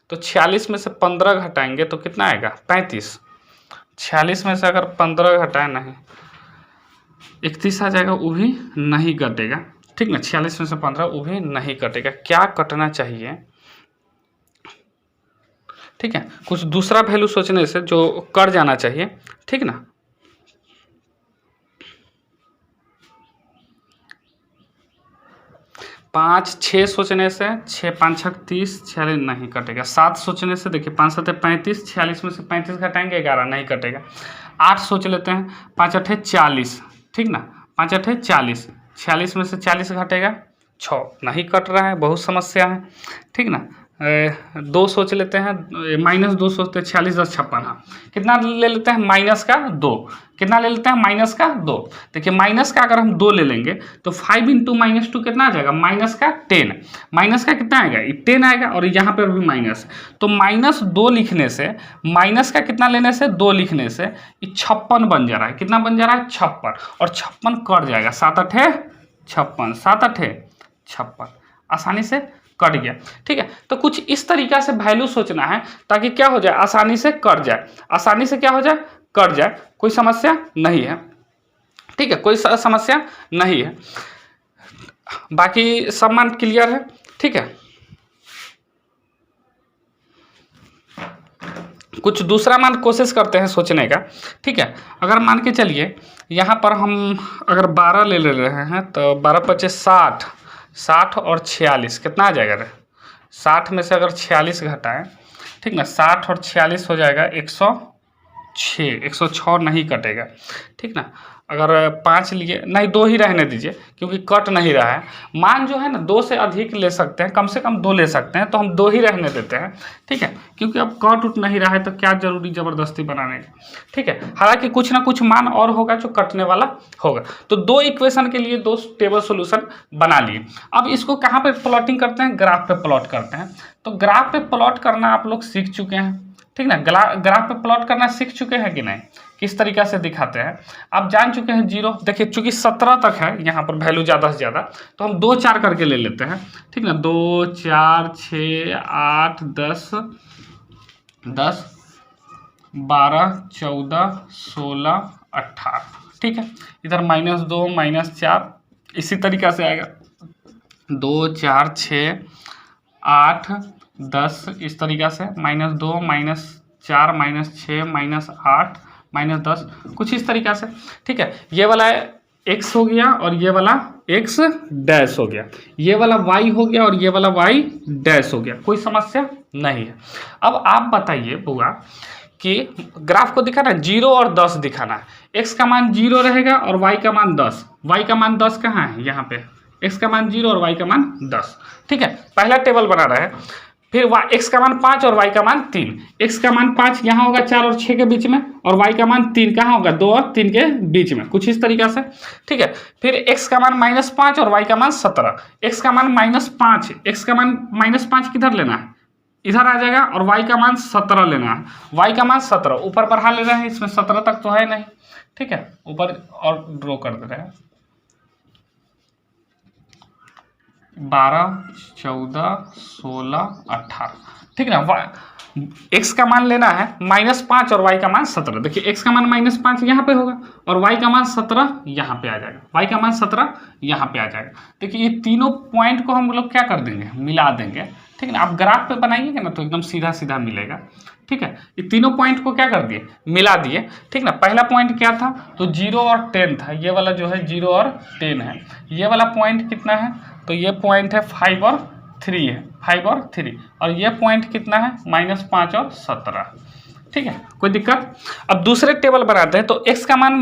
तो 46 में से 15 घटाएंगे तो कितना आएगा, 35। 46 में से अगर 15 घटाए नहीं, 31 आ जाएगा, वो भी नहीं कटेगा, ठीक ना। 46 में से 15 वो भी नहीं कटेगा। क्या कटना चाहिए, ठीक है, कुछ दूसरा वैल्यू सोचने से जो कर जाना चाहिए, ठीक ना। 5 6 सोचने से 6 5 6 30, 46 नहीं कटेगा। 7 सोचने से देखिए 5 7 35, 46 में से 35 घटाएंगे 11 नहीं कटेगा। 8 सोच लेते हैं, 5 8 40, ठीक ना, 5 8 40, 46 में से 40 घटेगा 6, नहीं कट रहा है, बहुत समस्या है, ठीक ना। 2 सोच लेते हैं, -2 सोचते हैं, 46 10 56, हाँ, कितना ले लेते हैं, माइनस का 2, कितना ले लेते हैं, माइनस का 2। देखिए माइनस का अगर हम 2 ले लेंगे तो 5 × -2 कितना आ जाएगा, माइनस का 10, माइनस का कितना आएगा, 10 आएगा, और यहाँ पर भी माइनस, तो -2 लिखने से, माइनस का कितना लेने से, 2 लिखने से ये 56 बन जा रहा है, कितना बन जा रहा है, 56, और 56 कट जाएगा, 7 8 56, 7 8 56, आसानी से कट गया, ठीक है। तो कुछ इस तरीका से वैल्यू सोचना है ताकि क्या हो जाए, आसानी से कट जाए, आसानी से क्या हो जाए, कट जाए, कोई समस्या नहीं है, ठीक है, कोई समस्या नहीं है, बाकी सब मान क्लियर है, ठीक है। कुछ दूसरा मान कोशिश करते हैं सोचने का, ठीक है। अगर मान के चलिए यहाँ पर हम अगर 12 ले रहे हैं तो 12 25 60, 60 और 46 कितना आ जाएगा, 60 में से अगर 46 घटाएं, ठीक ना, 60 और 46 हो जाएगा 106, 106 नहीं कटेगा, ठीक ना। अगर 5 लिए नहीं, 2 ही रहने दीजिए क्योंकि कट नहीं रहा है, मान जो है ना 2 से अधिक ले सकते हैं, कम से कम 2 ले सकते हैं, तो हम 2 ही रहने देते हैं, ठीक है, क्योंकि अब कट उठ नहीं रहा है तो क्या जरूरी ज़बरदस्ती बनाने का, ठीक है। हालांकि कुछ ना कुछ मान और होगा जो कटने वाला होगा। तो 2 इक्वेशन के लिए 2 टेबल सोल्यूशन बना लिए। अब इसको कहाँ पे प्लॉटिंग करते हैं, ग्राफ पे प्लॉट करते हैं। तो ग्राफ पे प्लॉट करना आप लोग सीख चुके हैं, ठीक ना, ग्राफ पे प्लॉट करना सीख चुके हैं कि नहीं, किस तरीका से दिखाते हैं आप जान चुके हैं। 0 देखिए चूंकि 17 तक है यहाँ पर वैल्यू ज़्यादा से ज़्यादा, तो हम 2 4 करके ले लेते हैं, ठीक ना, 2 4 6 8 10 10 12 14 16 18, ठीक है। इधर -2 -4 इसी तरीका से आएगा, 2 4 6 8 10 इस तरीक़ा से, -2 -4 -6 -8 -10 कुछ इस तरीक़ा से। ठीक है, ये वाला x हो गया और ये वाला x डैश हो गया, ये वाला y हो गया और ये वाला y डैश हो गया, कोई समस्या नहीं है। अब आप बताइए बुआ कि ग्राफ को दिखाना 0 और 10 दिखाना है, x का मान 0 रहेगा और y का मान 10, y का मान 10 कहाँ है यहाँ पे, x का मान 0 और y का मान 10। ठीक है, पहला टेबल बना रहा है। फिर x का मान 5 और y का मान 3, x का मान 5 यहाँ होगा 4 और 6 के बीच में, और y का मान 3 कहाँ होगा 2 और 3 के बीच में, कुछ इस तरीक़ा से। ठीक है, फिर x का मान -5 और y का मान 17, x का मान -5, x का मान -5 किधर लेना है, इधर आ जाएगा, और y का मान 17 लेना है, y का मान 17 ऊपर बढ़ा ले रहे हैं, इसमें 17 तक तो है नहीं। ठीक है, ऊपर और ड्रॉ कर दे रहे हैं 12 14 16 18। ठीक है ना, x का मान लेना है -5 और y का मान 17। देखिए x का मान -5 यहाँ पे होगा और y का मान 17 यहाँ पे आ जाएगा, y का मान 17 यहाँ पे आ जाएगा। देखिए ये तीनों पॉइंट को हम लोग क्या कर देंगे, मिला देंगे। ठीक है ना, आप ग्राफ पे बनाइएगा ना तो एकदम सीधा सीधा मिलेगा। ठीक है, ये तीनों पॉइंट को क्या कर दिए, मिला दिए। ठीक ना, पहला पॉइंट क्या था, तो 0 और 10 था, ये वाला जो है 0 और 10 है। ये वाला पॉइंट कितना है, तो ये पॉइंट है 5 और 3 है, 5 और 3, और ये पॉइंट कितना है -5 और 17। ठीक है, कोई दिक्कत। अब दूसरे टेबल बनाते हैं, तो x का मान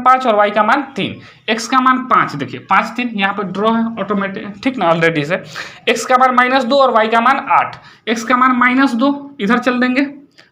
5 और y का मान 3, x का मान 5, देखिए 5 3 यहाँ पे ड्रॉ है ऑटोमेटिक। ठीक ना, ऑलरेडी से x का मान -2 और y का मान 8, x का मान -2 इधर चल देंगे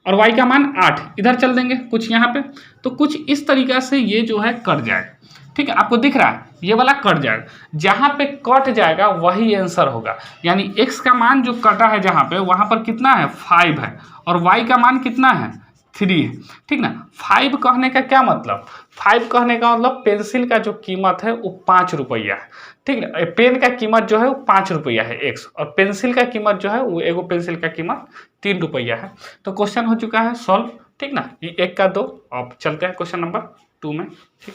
और y का मान 8 इधर चल देंगे, कुछ यहाँ पे, तो कुछ इस तरीक़ा से ये जो है कट जाएगा। ठीक है, आपको दिख रहा है ये वाला कट जाएगा, जहाँ पे कट जाएगा वही आंसर होगा। यानी x का मान जो कटा है जहाँ पे, वहाँ पर कितना है 5 है, और y का मान कितना है 3 है। ठीक ना, 5 कहने का क्या मतलब, 5 कहने का मतलब पेंसिल का जो कीमत है वो 5 रुपया है। ठीक है, पेन का कीमत जो है वो 5 रुपया है x, और पेंसिल का कीमत जो है वो एगो पेंसिल का कीमत 3 रुपया है। तो क्वेश्चन हो चुका है सॉल्व। ठीक ना, ये 1 का 2। अब चलते हैं क्वेश्चन नंबर 2 में। ठीक,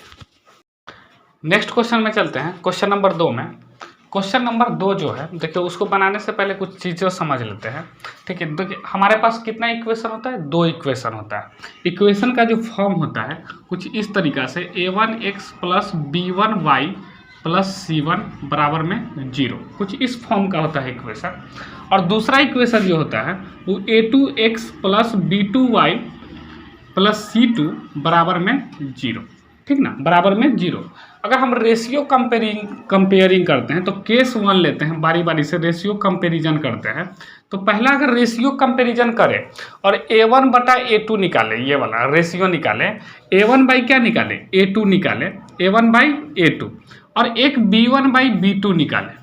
नेक्स्ट क्वेश्चन में चलते हैं, क्वेश्चन नंबर 2 में। क्वेश्चन नंबर 2 जो है, देखिए उसको बनाने से पहले कुछ चीज़ें समझ लेते हैं। ठीक है, देखिए हमारे पास कितना इक्वेशन होता है, 2 इक्वेशन होता है। इक्वेशन का जो फॉर्म होता है कुछ इस तरीक़ा से, a1x + b1y + c1 बराबर में 0, कुछ इस फॉर्म का होता है इक्वेशन। और दूसरा इक्वेशन जो होता है वो a2x + b2y + c2 बराबर में 0। ठीक ना, बराबर में 0। अगर हम रेशियो कंपेयरिंग करते हैं, तो केस 1 लेते हैं, बारी बारी से रेशियो कंपेरिजन करते हैं। तो पहला अगर रेशियो कंपेरिजन करें और a1 बटा a2 निकाले, ये वाला रेशियो निकाले, a1 बाई क्या निकाले a2 निकाले, a1 बाई a2, और एक b1 बाई b2 निकाले,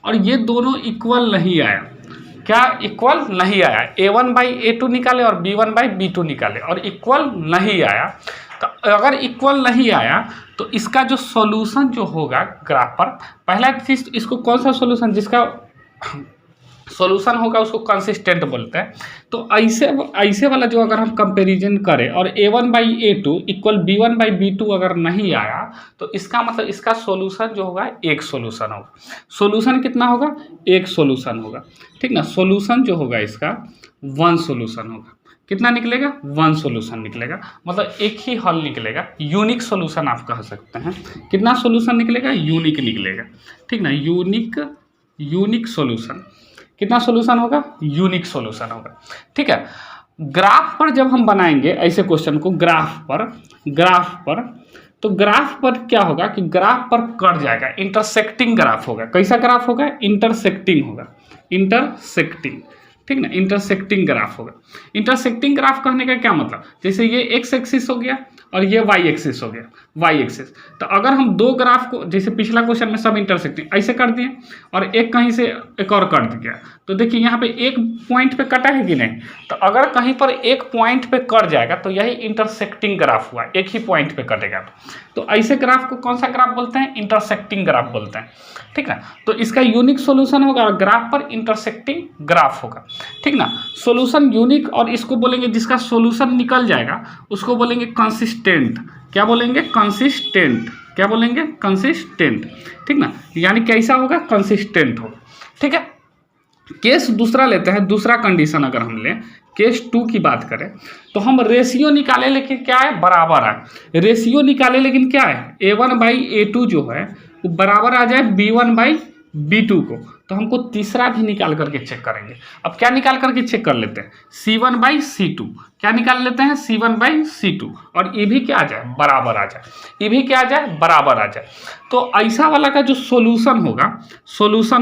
और ये दोनों इक्वल नहीं आया। क्या इक्वल नहीं आया, a1 बाई a2 निकाले और b1 बाई b2 निकाले और इक्वल नहीं आया। तो अगर इक्वल नहीं आया तो इसका जो सॉल्यूशन जो होगा ग्राफ पर, पहला चीज इसको कौन सा सॉल्यूशन, जिसका सॉल्यूशन होगा उसको कंसिस्टेंट बोलते हैं। तो ऐसे वाला जो अगर हम कंपैरिजन करें और a1 by a2 equal b1 by b2 अगर नहीं आया, तो इसका मतलब इसका सॉल्यूशन जो होगा एक सॉल्यूशन होगा। सॉल्यूशन कितना होगा, एक सॉल्यूशन होगा। ठीक ना, सॉल्यूशन जो होगा इसका 1 सॉल्यूशन होगा। कितना निकलेगा, 1 सॉल्यूशन निकलेगा, मतलब एक ही हल निकलेगा, यूनिक सॉल्यूशन आप कह सकते हैं। कितना सॉल्यूशन निकलेगा, यूनिक निकलेगा। ठीक ना, यूनिक सॉल्यूशन। कितना सॉल्यूशन होगा, यूनिक सॉल्यूशन होगा। ठीक है, ग्राफ पर जब हम बनाएंगे ऐसे क्वेश्चन को ग्राफ पर तो ग्राफ पर क्या होगा कि ग्राफ पर कट जाएगा, इंटरसेक्टिंग ग्राफ होगा। कैसा ग्राफ होगा, इंटरसेक्टिंग होगा, इंटरसेक्टिंग। ठीक ना, इंटरसेक्टिंग ग्राफ होगा। इंटरसेक्टिंग ग्राफ कहने का क्या मतलब, जैसे ये एक्स एक्सिस हो गया और ये वाई एक्सिस हो गया, वाई एक्सिस। तो अगर हम दो ग्राफ को, जैसे पिछला क्वेश्चन में सब इंटरसेक्टिंग ऐसे कर दिए और एक कहीं से एक और कट दिया, तो देखिए यहाँ पे एक पॉइंट पे कटा है कि नहीं, तो अगर कहीं पर एक पॉइंट पे कट जाएगा तो यही इंटरसेक्टिंग ग्राफ हुआ, एक ही पॉइंट पे कटेगा। तो ऐसे ग्राफ को कौन सा ग्राफ बोलते हैं, इंटरसेक्टिंग ग्राफ बोलते हैं। ठीक है, तो इसका यूनिक सॉल्यूशन होगा और ग्राफ पर इंटरसेक्टिंग ग्राफ होगा। ठीक ना, सॉल्यूशन यूनिक, और इसको बोलेंगे जिसका सॉल्यूशन निकल जाएगा उसको बोलेंगे कंसिस्टेंट। क्या बोलेंगे, कंसिस्टेंट। क्या बोलेंगे, कंसिस्टेंट। ठीक ना, यानी कैसा होगा, कंसिस्टेंट होगा। ठीक है, केस दूसरा लेते हैं, दूसरा कंडीशन अगर हम लें, केस 2 की बात करें तो हम रेशियो निकाले लेकिन क्या है, बराबर है। रेशियो निकाले लेकिन क्या है, A1/A2 जो है वो बराबर आ जाए B1/B2 को। तो हमको तीसरा भी निकाल करके चेक करेंगे। अब क्या निकाल करके चेक कर लेते हैं, C1/C2। क्या निकाल लेते हैं, C1/C2, और ये भी क्या आ जाए, बराबर आ जाए। ये भी क्या आ जाए, बराबर आ जाए। तो ऐसा वाला का जो सोल्यूशन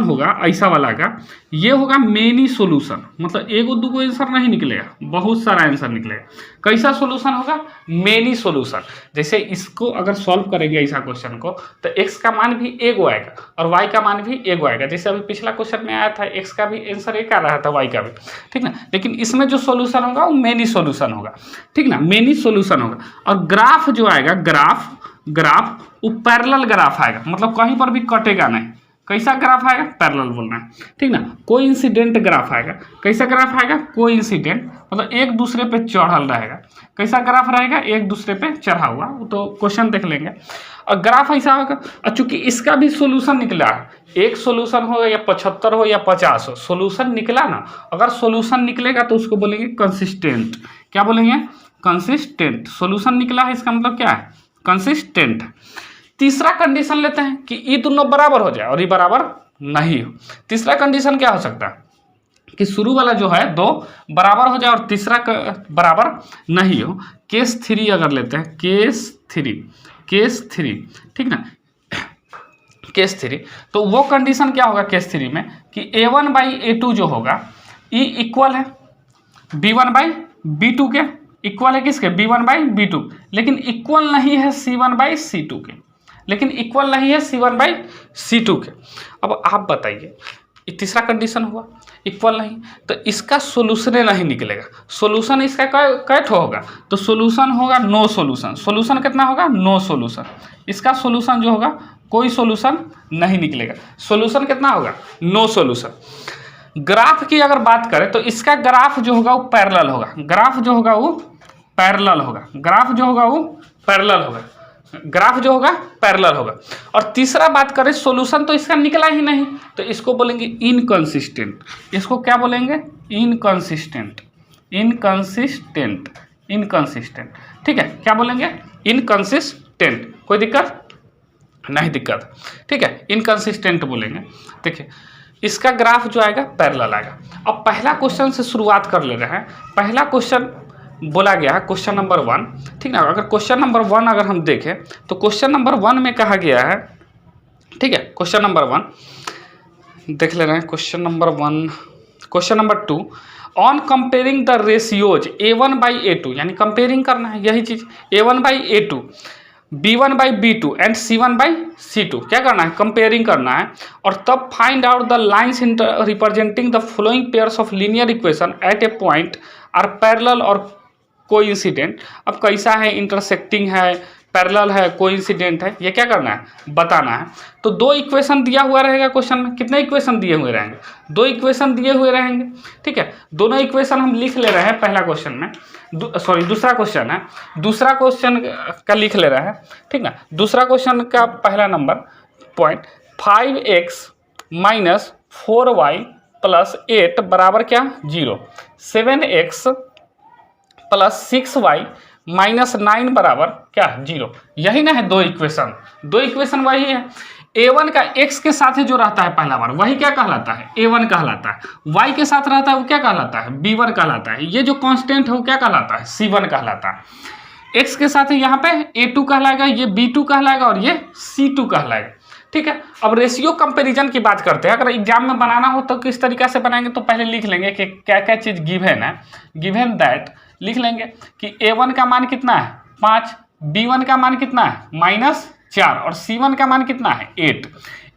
होगा ऐसा वाला का, ये होगा मेनी सोल्यूशन। मतलब एगो दूगो आंसर नहीं निकलेगा, बहुत सारा आंसर निकलेगा। कैसा सोल्यूशन होगा, मेनी सोल्यूशन। जैसे इसको अगर सॉल्व करेंगे ऐसा क्वेश्चन को, तो x का मान भी एगो आएगा और y का मान भी एगो आएगा। जैसे अभी पिछला क्वेश्चन में आया था, x का भी आंसर एक आ रहा था, y का भी, ठीक ना। लेकिन इसमें जो सोल्यूशन होगा वो मेनी सोल्यूशन होगा, ठीक ना, मेनी सोल्यूशन होगा। और ग्राफ जो आएगा, ग्राफ वो पैरेलल ग्राफ आएगा, मतलब कहीं पर भी कटेगा नहीं। कैसा ग्राफ आएगा, पैरेलल बोलना है, ठीक ना। कोइंसिडेंट ग्राफ आएगा। कैसा ग्राफ आएगा, कोइंसिडेंट, मतलब एक दूसरे पे चढ़ल रहेगा। कैसा ग्राफ रहेगा, एक दूसरे पे चढ़ा हुआ, वो तो क्वेश्चन देख लेंगे। और ग्राफ ऐसा होगा, और चूंकि इसका भी सोल्यूशन निकला है, एक सोल्यूशन हो या 75 हो या 50 हो, सोल्यूशन निकला ना, अगर सोल्यूशन निकलेगा तो उसको बोलेंगे कंसिस्टेंट। क्या बोलेंगे, कंसिस्टेंट। सोल्यूशन निकला है इसका मतलब क्या है, कंसिस्टेंट। तीसरा कंडीशन लेते हैं कि ये दोनों बराबर हो जाए और ये बराबर नहीं हो। तीसरा कंडीशन क्या हो सकता है कि शुरू वाला जो है 2 बराबर हो जाए और तीसरा बराबर नहीं हो। केस 3 अगर लेते हैं, केस थ्री, ठीक ना, केस 3, तो वो कंडीशन क्या होगा केस 3 में कि A1/A2 जो होगा ये इक्वल है B1/B2 के। इक्वल है किसके, B1/B2, लेकिन इक्वल नहीं है C1/C2 के, के। अब आप बताइए, तीसरा कंडीशन हुआ इक्वल नहीं, तो इसका सोल्यूशन नहीं निकलेगा। सोल्यूशन इसका कैट होगा, तो सोल्यूशन होगा नो सोल्यूशन। सोल्यूशन कितना होगा, नो सोल्यूशन। इसका सोल्यूशन जो होगा कोई सोल्यूशन नहीं निकलेगा। सोल्यूशन कितना होगा, नो सोल्यूशन। ग्राफ की अगर बात करें तो इसका ग्राफ जो होगा वो पैरेलल होगा। ग्राफ जो होगा वो पैरेलल होगा। और तीसरा बात करें, सॉल्यूशन तो इसका निकला ही नहीं, तो इसको बोलेंगे इनकंसिस्टेंट। इसको क्या बोलेंगे, इनकंसिस्टेंट। ठीक है, क्या बोलेंगे, इनकंसिस्टेंट। कोई दिक्कत नहीं, दिक्कत, ठीक है, इनकंसिस्टेंट बोलेंगे। देखिए इसका ग्राफ जो आएगा पैरेलल आएगा। अब पहला क्वेश्चन से शुरुआत कर ले रहे हैं। पहला क्वेश्चन बोला गया है क्वेश्चन नंबर 1, ठीक ना। अगर क्वेश्चन नंबर 1 अगर हम देखें तो क्वेश्चन नंबर 1 में कहा गया है, ठीक है, क्वेश्चन नंबर 1 देख ले रहे हैं। Question number 2 on comparing the ratios A1/A2, यानी कंपेयरिंग करना है, यही चीज A1/A2, B1/B2 एंड C1/C2, क्या करना है, कंपेयरिंग करना है। और तब find out the lines representing the following pairs of linear equation at a point are parallel और कोइंसिडेंट। अब कैसा है, इंटरसेक्टिंग है, पैरेलल है, कोइंसिडेंट है, ये क्या करना है, बताना है। तो 2 इक्वेशन दिया हुआ रहेगा क्वेश्चन में। कितने इक्वेशन दिए हुए रहेंगे, 2 इक्वेशन दिए हुए रहेंगे, ठीक है। दोनों इक्वेशन हम लिख ले रहे हैं पहला क्वेश्चन में, दूसरा क्वेश्चन है, दूसरा क्वेश्चन का लिख ले रहा है, ठीक ना। दूसरा क्वेश्चन का पहला number point 5x minus 4y plus 8 बराबर क्या, 0। 7x प्लस 6y माइनस 9 बराबर क्या, 0। यही ना है 2 इक्वेशन वही है। A1 का x के साथ जो रहता है पहला बार, वही क्या कहलाता है, A1 कहलाता है। y के साथ रहता है वो क्या कहलाता है, B1 कहलाता है। ये जो कांस्टेंट है वो क्या कहलाता है, C1 कहलाता है। x के साथ यहाँ पे A2 कहलाएगा, ये B2 कहलाएगा और ये C2 कहलाएगा, ठीक है। अब रेशियो कंपैरिजन की बात करते हैं। अगर एग्जाम में बनाना हो तो किस तरीके से बनाएंगे, तो पहले लिख लेंगे कि क्या क्या चीज़ गिवन है। गिवन दैट लिख लेंगे कि A1 का मान कितना है, 5, B1 का मान कितना है, -4, और C1 का मान कितना है, 8।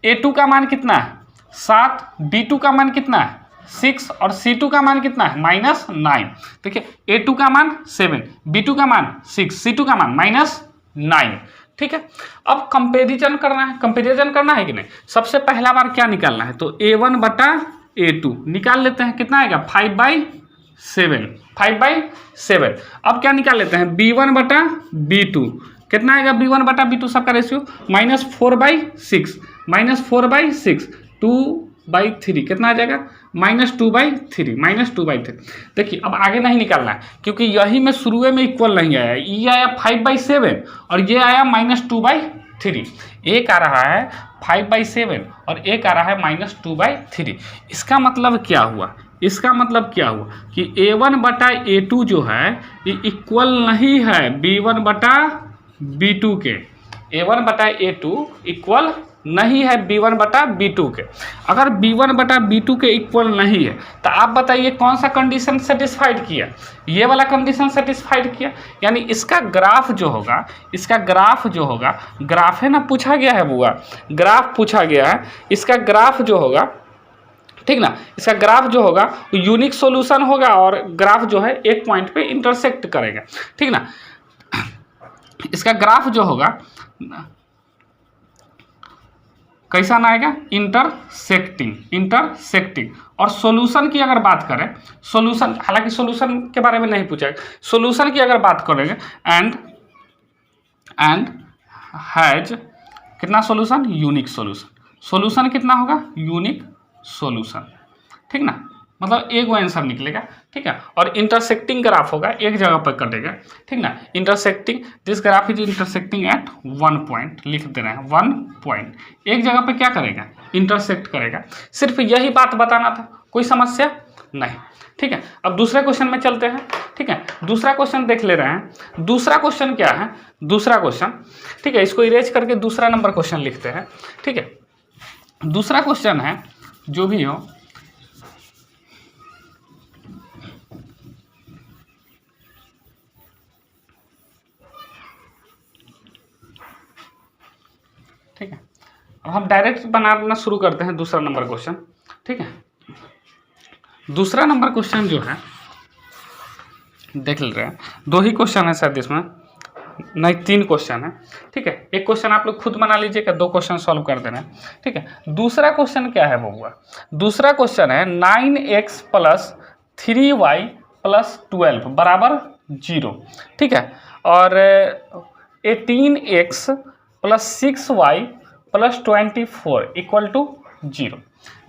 A2 का मान कितना है, 7, B2 का मान कितना है, 6, और C2 का मान कितना है, -9। देखिए A2 का मान 7, B2 का मान 6, C2 का मान -9, ठीक है। अब कंपैरिजन करना है कि नहीं। सबसे पहला बार क्या निकालना है, तो A1/A2 निकाल लेते हैं। कितना आएगा, 5/7। अब क्या निकाल लेते हैं, B1/B2 कितना आएगा, B1/B2 सबका रेशियो -4/6, 2 बाई थ्री, कितना आ जाएगा -2/3, -2/3। देखिए अब आगे नहीं निकालना है क्योंकि यही में शुरू में इक्वल नहीं आया, ये आया 5/7 और ये आया -2/3। एक आ रहा है 5/7 और एक आ रहा है -2/3। इसका मतलब क्या हुआ, इसका मतलब क्या हुआ कि A1/A2 जो है ये इक्वल नहीं है B1/B2 के। A1/A2 इक्वल नहीं है B1/B2 के। अगर B1/B2 के इक्वल नहीं है तो आप बताइए कौन सा कंडीशन सेटिस्फाइड किया, ये वाला कंडीशन सेटिस्फाइड किया। यानी इसका ग्राफ जो होगा, इसका ग्राफ जो होगा, ग्राफ है ना पूछा गया है बुआ, ग्राफ पूछा गया है, इसका ग्राफ जो होगा, ठीक ना, इसका ग्राफ जो होगा यूनिक सॉल्यूशन होगा और ग्राफ जो है एक पॉइंट पे इंटरसेक्ट करेगा, ठीक ना। इसका ग्राफ जो होगा कैसा ना आएगा, इंटरसेक्टिंग। और सॉल्यूशन की अगर बात करें, सॉल्यूशन, हालांकि सॉल्यूशन के बारे में नहीं पूछा है, सॉल्यूशन की अगर बात करेंगे एंड हैज कितना सॉल्यूशन, यूनिक सॉल्यूशन। सॉल्यूशन कितना होगा, यूनिक सॉल्यूशन, ठीक ना, मतलब एक वो आंसर निकलेगा, ठीक है। और इंटरसेक्टिंग ग्राफ होगा, एक जगह पर कटेगा, ठीक ना। Intersecting, this graph is intersecting at 1 point, लिख दे रहे हैं 1 पॉइंट, एक जगह पे क्या करेगा, इंटरसेक्ट करेगा। सिर्फ यही बात बताना था, कोई समस्या नहीं, ठीक है। अब दूसरे क्वेश्चन में चलते हैं, ठीक है। दूसरा क्वेश्चन देख ले रहे हैं। दूसरा क्वेश्चन क्या है, दूसरा क्वेश्चन, ठीक है, इसको इरेज करके दूसरा नंबर क्वेश्चन लिखते हैं, ठीक है। दूसरा क्वेश्चन है, जो भी हो, ठीक है। अब हम डायरेक्ट बनाना शुरू करते हैं दूसरा नंबर क्वेश्चन, ठीक है। दूसरा नंबर क्वेश्चन जो है देख ले रहे हैं, 2 ही क्वेश्चन है शायद इसमें, नहीं 3 क्वेश्चन है, ठीक है। एक क्वेश्चन आप लोग खुद बना लीजिएगा, 2 क्वेश्चन सॉल्व कर देना है, ठीक है। दूसरा क्वेश्चन क्या है बबुआ, दूसरा क्वेश्चन है 9x + 3y + 12 बराबर 0, ठीक है। और 18x + 6y + 24 = 0।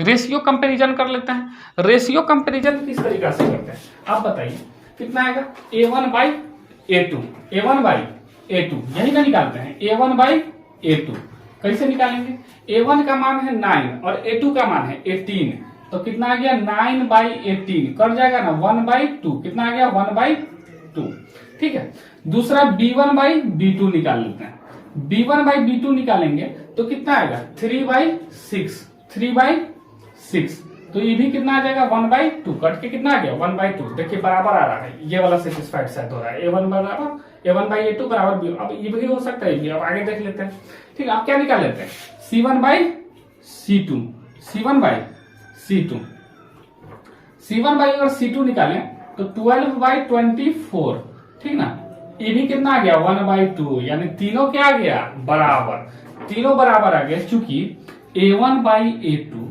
रेशियो कंपेरिजन कर लेते हैं। रेशियो कंपेरिजन किस तरीका से करते हैं आप बताइए, कितना आएगा, A1/A2, A1/A2 यही ना निकालते हैं, A1/A2 कैसे निकालेंगे, A1 का मान है 9 और A2 का मान है 18, तो कितना आ गया 9/18, कट जाएगा ना 1/2, कितना आ गया 1/2, ठीक है। दूसरा B1/B2 निकाल लेते हैं। B1/B2 निकालेंगे तो कितना आएगा 3/6, तो ये भी कितना आ जाएगा 1/2, कट के कितना आ गया 1/2। देखिए बराबर आ रहा है, ये वाला सेटिस्फाइड शायद हो रहा है, A1/A2 बराबर B। अब ये भी हो सकता है, अब आगे देख लेते हैं, ठीक है। आप क्या निकाल लेते हैं, C1/C2, अगर C2 निकालें तो 12/24, ठीक ना। ये भी कितना आ गया 1/2, यानी तीनों क्या आ गया बराबर, तीनों बराबर आ गया, चूंकि A1/A2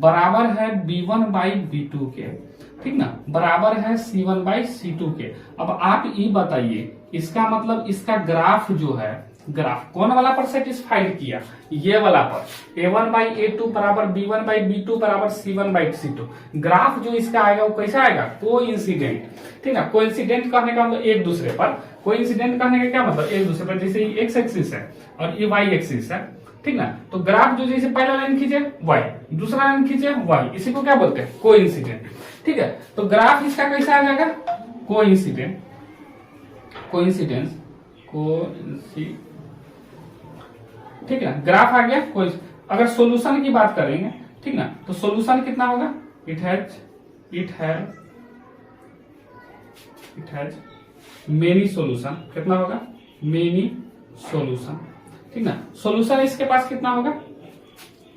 बराबर है B1/B2 के, ठीक ना, बराबर है C1/C2 के। अब आप ये बताइए, इसका मतलब इसका ग्राफ जो है, ग्राफ कौन वाला पर सेटिस्फाइड किया, ये वाला पर, A1/A2 बराबर B1/B2 बराबर C1/C2। ग्राफ जो इसका आएगा वो कैसा आएगा, कोइंसिडेंट, ठीक ना। कोइंसिडेंट कहने का मतलब एक दूसरे पर, कोइंसिडेंट कहने का क्या मतलब, एक दूसरे पर, जैसे ये एक्स एक्सिस है और ये वाई एक्सिस है, ठीक ना। तो ग्राफ जो जैसे पहला लाइन खींचे वाई, दूसरा लाइन खींचे वाई, इसी को क्या बोलते हैं, कोइंसिडेंट, ठीक है। तो ग्राफ इसका कैसा आ जाएगा, कोइंसिडेंस, ठीक है। ग्राफ आ गया कोई। अगर सॉल्यूशन की बात करेंगे, ठीक ना, तो सॉल्यूशन कितना होगा, इट हैज मेनी सॉल्यूशन, कितना होगा, मेनी सॉल्यूशन, ठीक ना। सॉल्यूशन इसके पास कितना होगा,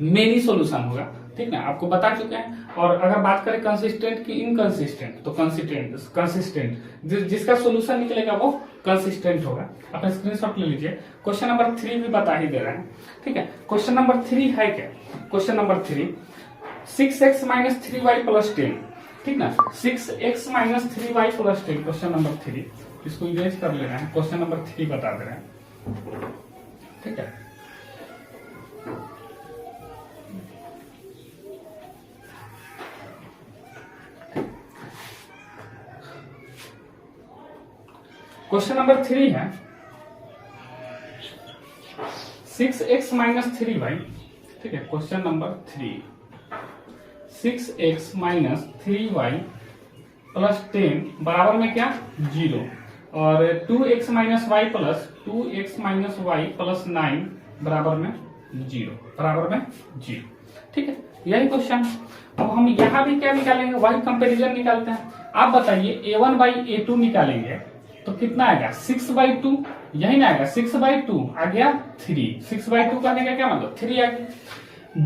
मेनी सॉल्यूशन होगा, ठीक ना, आपको बता चुके हैं। और अगर बात करें कंसिस्टेंट की इनकंसिस्टेंट, तो कंसिस्टेंट जिसका सॉल्यूशन निकलेगा वो कंसिस्टेंट होगा। आप स्क्रीनशॉट ले लीजिए। क्वेश्चन नंबर 3 भी बता ही दे रहे हैं, ठीक है। क्वेश्चन नंबर 3 है क्या, क्वेश्चन नंबर 3 6x - 3y + 10, ठीक ना, 6x - 3y + 10, क्वेश्चन नंबर 3, इसको इरेज कर ले रहे हैं, क्वेश्चन नंबर 3 बता दे रहे हैं, ठीक है। क्वेश्चन नंबर 3 है 6x माइनस 3y। ठीक है, question number 3 6x minus 3y plus 10 बराबर में क्या 0 और 2x minus y plus 2x minus y plus 9 बराबर में 0। ठीक है, यही क्वेश्चन। अब हम यहाँ भी क्या निकालेंगे, वाई कंपेरिजन निकालते हैं। आप बताइए a1 बाई a2 निकालेंगे तो कितना आएगा 6/2, यही ना आएगा 6/2 आ गया 3। 6/2 करने का क्या मतलब 3 आ गया।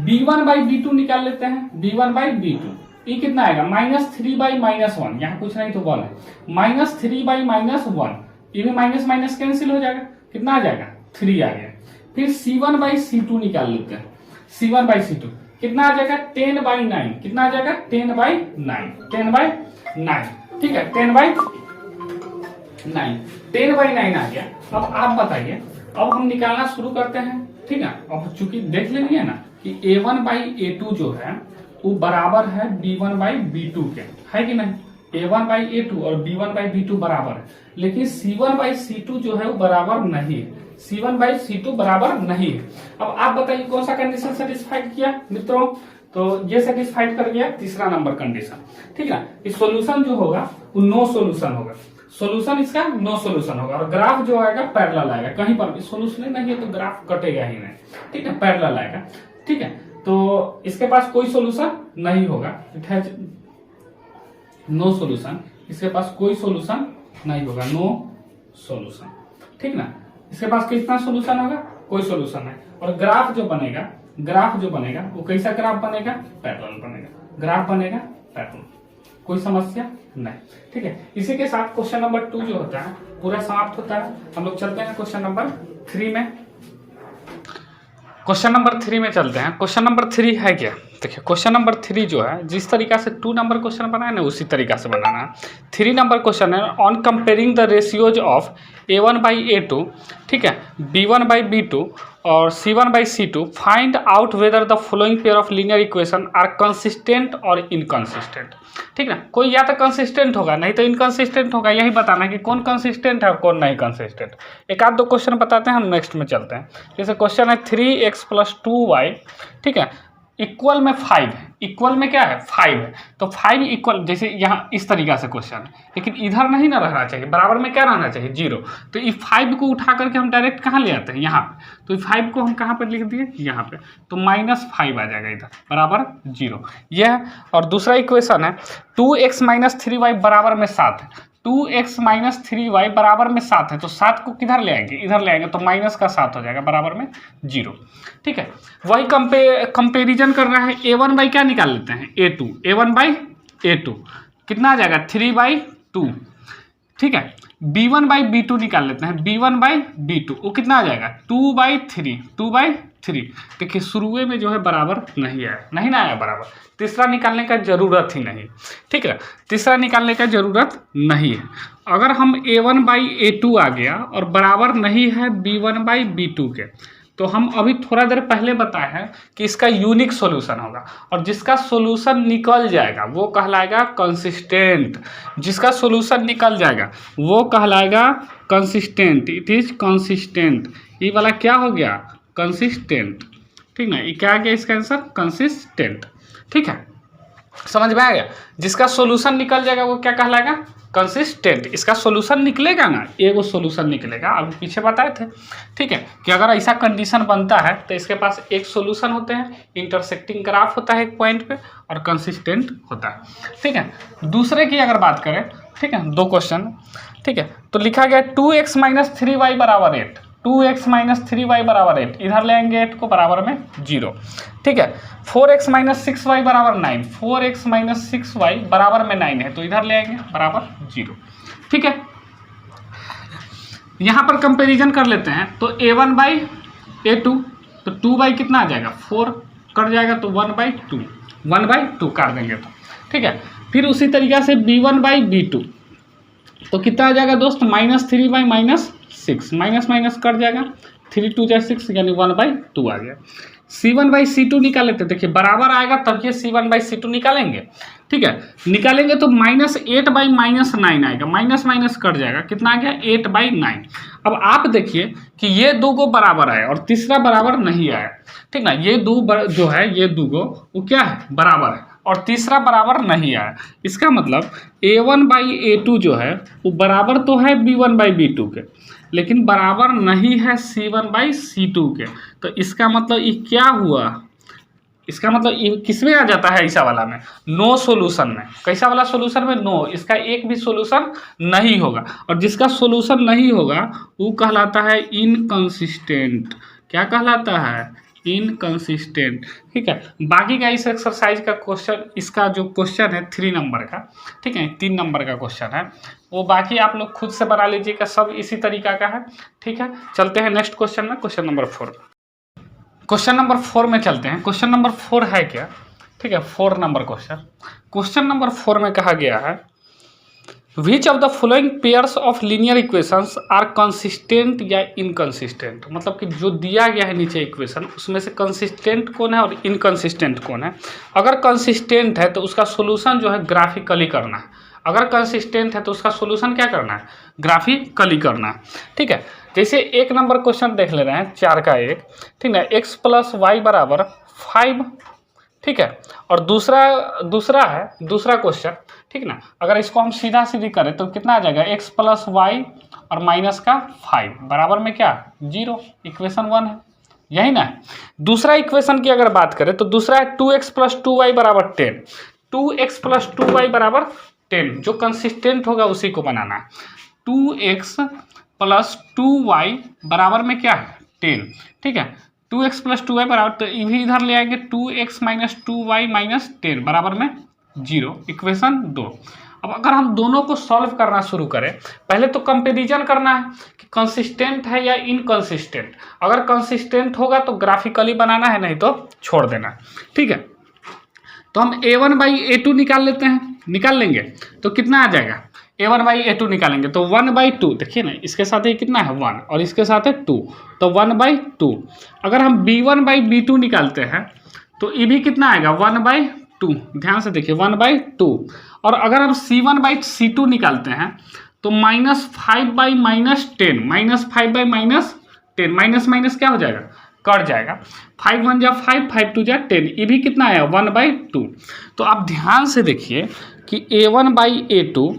b1 बाई b2 निकाल लेते हैं, b1 बाई b2 ये कितना आएगा -3 बाई -1, यहाँ कुछ नहीं तो 1 है, -3 बाई -1 ये भी माइनस माइनस कैंसिल हो जाएगा, कितना आ जाएगा 3 आ गया। फिर c1 बाई c2 निकाल लेते हैं, c1 बाई c2 कितना आ जाएगा 10/9, कितना आ जाएगा 10/9। ठीक है 10/9 आ गया। अब आप बताइए, अब हम निकालना शुरू करते हैं। ठीक है, अब चूंकि देख लेंगे ना कि a1 बाई a2 जो है वो बराबर है b1 बाई b2 के, है कि नहीं। a1 बाई a2 और b1 बाई b2 बराबर है, लेकिन c1 बाई c2 जो है वो बराबर नहीं है, c1 बाई c2 बराबर नहीं है। अब आप बताइए कौन सा कंडीशन सेटिस्फाइड किया मित्रों, तो ये सेटिस्फाइड कर गया तीसरा नंबर कंडीशन। ठीक है, इस सॉल्यूशन जो होगा वो नो सॉल्यूशन होगा, सॉल्यूशन इसका नो सॉल्यूशन होगा और ग्राफ जो आएगा पैरेलल आएगा, कहीं पर भी सॉल्यूशन नहीं है तो ग्राफ कटेगा ही नहीं। ठीक है, पैरेलल आएगा। ठीक है, तो इसके पास कोई सॉल्यूशन नहीं होगा, इट हैज नो सॉल्यूशन, इसके पास कोई सॉल्यूशन नहीं होगा, नो सॉल्यूशन। ठीक ना, इसके पास कितना सॉल्यूशन होगा, कोई सॉल्यूशन नहीं। और ग्राफ जो बनेगा वो कैसा ग्राफ बनेगा, पैरेलल बनेगा, ग्राफ बनेगा पैरेलल, कोई समस्या नहीं। ठीक है, इसी के साथ क्वेश्चन नंबर 2 जो होता है पूरा समाप्त होता है। हम लोग चलते हैं क्वेश्चन नंबर 3 में। क्वेश्चन नंबर 3 में चलते हैं। क्वेश्चन नंबर 3 है क्या, देखिए क्वेश्चन नंबर 3 जो है जिस तरीका से 2 नंबर क्वेश्चन बनाया ना उसी तरीका से बनाना है। 3 नंबर क्वेश्चन है on comparing the ratios of a1 by a2, ठीक है, b1 बाई b2 और c1 by c2, find out whether the following pair of linear equation are consistent और इनकंसिस्टेंट। ठीक ना, कोई या तो कंसिस्टेंट होगा नहीं तो इनकंसिस्टेंट होगा, यही बताना कि कौन कंसिस्टेंट है और कौन नहीं कंसिस्टेंट। एक आध दो क्वेश्चन बताते हैं, हम नेक्स्ट में चलते हैं। जैसे क्वेश्चन है 3x + 2y, ठीक है, इक्वल में 5 है, इक्वल में क्या है 5 है, तो 5 इक्वल, जैसे यहाँ इस तरीका से क्वेश्चन है, लेकिन इधर नहीं ना रहना चाहिए, बराबर में क्या रहना चाहिए 0। तो इस 5 को उठा करके हम डायरेक्ट कहाँ ले आते हैं यहाँ पे, तो इस 5 को हम कहाँ पे लिख दिए यहाँ पे, तो -5 आ जाएगा इधर बराबर 0 यह है। और दूसरा इक्वेशन है 2x - 3y बराबर में 7 है, 2x - 3y बराबर में 7 है, तो 7 को किधर ले आएंगे, इधर ले आएंगे, तो माइनस का 7 हो जाएगा बराबर में 0। ठीक है, वही कंपेरिजन कर रहा है, a1 बाई क्या निकाल लेते हैं a2, a1 बाई a2 कितना आ जाएगा 3/2। ठीक है, b1 बाई b2 निकाल लेते हैं, b1 बाई b2 वो कितना आ जाएगा 2/3। देखिए शुरुए में जो है बराबर नहीं आया, नहीं ना आया बराबर, तीसरा निकालने का जरूरत ही नहीं। ठीक है, तीसरा निकालने का जरूरत नहीं है। अगर हम a1 बाई a2 आ गया और बराबर नहीं है b1 बाई b2 के, तो हम अभी थोड़ा देर पहले बताए हैं कि इसका यूनिक सॉल्यूशन होगा, और जिसका सॉल्यूशन निकल जाएगा वो कहलाएगा कंसिस्टेंट, जिसका सॉल्यूशन निकल जाएगा वो कहलाएगा कंसिस्टेंट, इट इज कंसिस्टेंट। ये वाला क्या हो गया कंसिस्टेंट। ठीक ना, ये क्या आ गया इसका आंसर कंसिस्टेंट। ठीक है, समझ में आ गया, जिसका सॉल्यूशन निकल जाएगा वो क्या कहलाएगा कंसिस्टेंट। इसका सॉल्यूशन निकलेगा ना, एगो सॉल्यूशन निकलेगा, अब पीछे बताए थे। ठीक है, कि अगर ऐसा कंडीशन बनता है तो इसके पास एक सॉल्यूशन होते हैं, इंटरसेक्टिंग ग्राफ होता है एक पॉइंट पे और कंसिस्टेंट होता है। ठीक है, दूसरे की अगर बात करें, ठीक है, 2 क्वेश्चन, ठीक है, तो लिखा गया 2x - 3y बराबर 8, 2x - 3y बराबर 8, इधर ले आएंगे 8 को बराबर में 0। ठीक है, 4x - 6y बराबर 9, 4x - 6y बराबर में 9 है, तो इधर ले आएंगे बराबर 0। ठीक है, यहाँ पर कंपैरिजन कर लेते हैं, तो a1 बाई a2, तो 2 बाई कितना आ जाएगा 4 कट जाएगा, तो 1/2 काट देंगे तो। ठीक है, फिर उसी तरीका से b1 बाई b2, तो कितना आ जाएगा दोस्त -3 बाई -6, माइनस कट जाएगा, 3 2 जा 6 यानी 1/2 आ गया। c1 बाई c2 निकाल लेते हैं, देखिए बराबर आएगा तब ये c1 बाई c2 निकालेंगे, ठीक है, निकालेंगे तो -8/-9 आएगा, माइनस माइनस कट जाएगा, कितना आ गया 8/9। अब आप देखिए कि ये दो गो बराबर आए और तीसरा बराबर नहीं आया, ठीक ना, ये जो है ये दो गो वो क्या है बराबर है और तीसरा बराबर नहीं आया। इसका मतलब A1/A2 जो है वो बराबर तो है B1/B2 के, लेकिन बराबर नहीं है C1/C2 के। तो इसका मतलब ये क्या हुआ, इसका मतलब ये किस में आ जाता है, ऐसा वाला में नो सॉल्यूशन में। कैसा वाला सॉल्यूशन में नो, इसका एक भी सॉल्यूशन नहीं होगा और जिसका सॉल्यूशन नहीं होगा वो कहलाता है इनकंसिस्टेंट। क्या कहलाता है, इनकंसिस्टेंट। ठीक है, बाकी का इस एक्सरसाइज का क्वेश्चन, इसका जो क्वेश्चन है 3 नंबर का, ठीक है 3 नंबर का क्वेश्चन है, वो बाकी आप लोग खुद से बना लीजिएगा, सब इसी तरीका का है। ठीक है, चलते हैं नेक्स्ट क्वेश्चन में, क्वेश्चन नंबर 4। क्वेश्चन नंबर 4 में चलते हैं। क्वेश्चन नंबर 4 है क्या, ठीक है 4 नंबर क्वेश्चन। क्वेश्चन नंबर 4 में कहा गया है which of the following pairs of linear equations are consistent या इनकंसिस्टेंट। मतलब कि जो दिया गया है नीचे इक्वेशन, उसमें से कंसिस्टेंट कौन है और इनकंसिस्टेंट कौन है। अगर कंसिस्टेंट है तो उसका सोल्यूशन जो है ग्राफिकली करना है, अगर कंसिस्टेंट है तो उसका सोल्यूशन क्या करना है, ग्राफिकली करना है। ठीक है, जैसे 1 नंबर क्वेश्चन देख ले रहे हैं 4 का 1, ठीक ना, x + y = 5, ठीक है, और दूसरा है दूसरा क्वेश्चन, ठीक ना, अगर इसको हम सीधा सीधी करें तो कितना आ जाएगा, x + y और माइनस का 5 बराबर में क्या 0, इक्वेशन 1 है, यही ना। दूसरा इक्वेशन की अगर बात करें तो दूसरा है 2x + 2y = 10, 2x + 2y = 10, जो कंसिस्टेंट होगा उसी को बनाना है। 2x + 2y बराबर में क्या है 10, ठीक है, 2x + 2y बराबर, तो ये भी इधर ले आएंगे 2x - 2y - 10 बराबर में 0, इक्वेशन 2। अब अगर हम दोनों को सॉल्व करना शुरू करें, पहले तो कंपेरिजन करना है कि कंसिस्टेंट है या इनकंसिस्टेंट। अगर कंसिस्टेंट होगा तो ग्राफिकली बनाना है, नहीं तो छोड़ देना। ठीक है, तो हम A1/A2 निकाल लेते हैं, निकाल लेंगे तो कितना आ जाएगा, A1/A2 निकालेंगे तो 1/2, देखिए ना इसके साथ ये कितना है 1 और इसके साथ है 2, तो 1/2। अगर हम B1/B2 निकालते हैं तो ये भी कितना आएगा 1/2, ध्यान से देखिए 1/2। और अगर हम C1/C2 निकालते हैं तो -5/-10, -5/-10, माइनस माइनस क्या हो जाएगा, कट जाएगा, 5 × 1 = 5, 5 × 2 = 10, ये भी कितना आया 1/2। तो आप ध्यान से देखिए कि A1/A2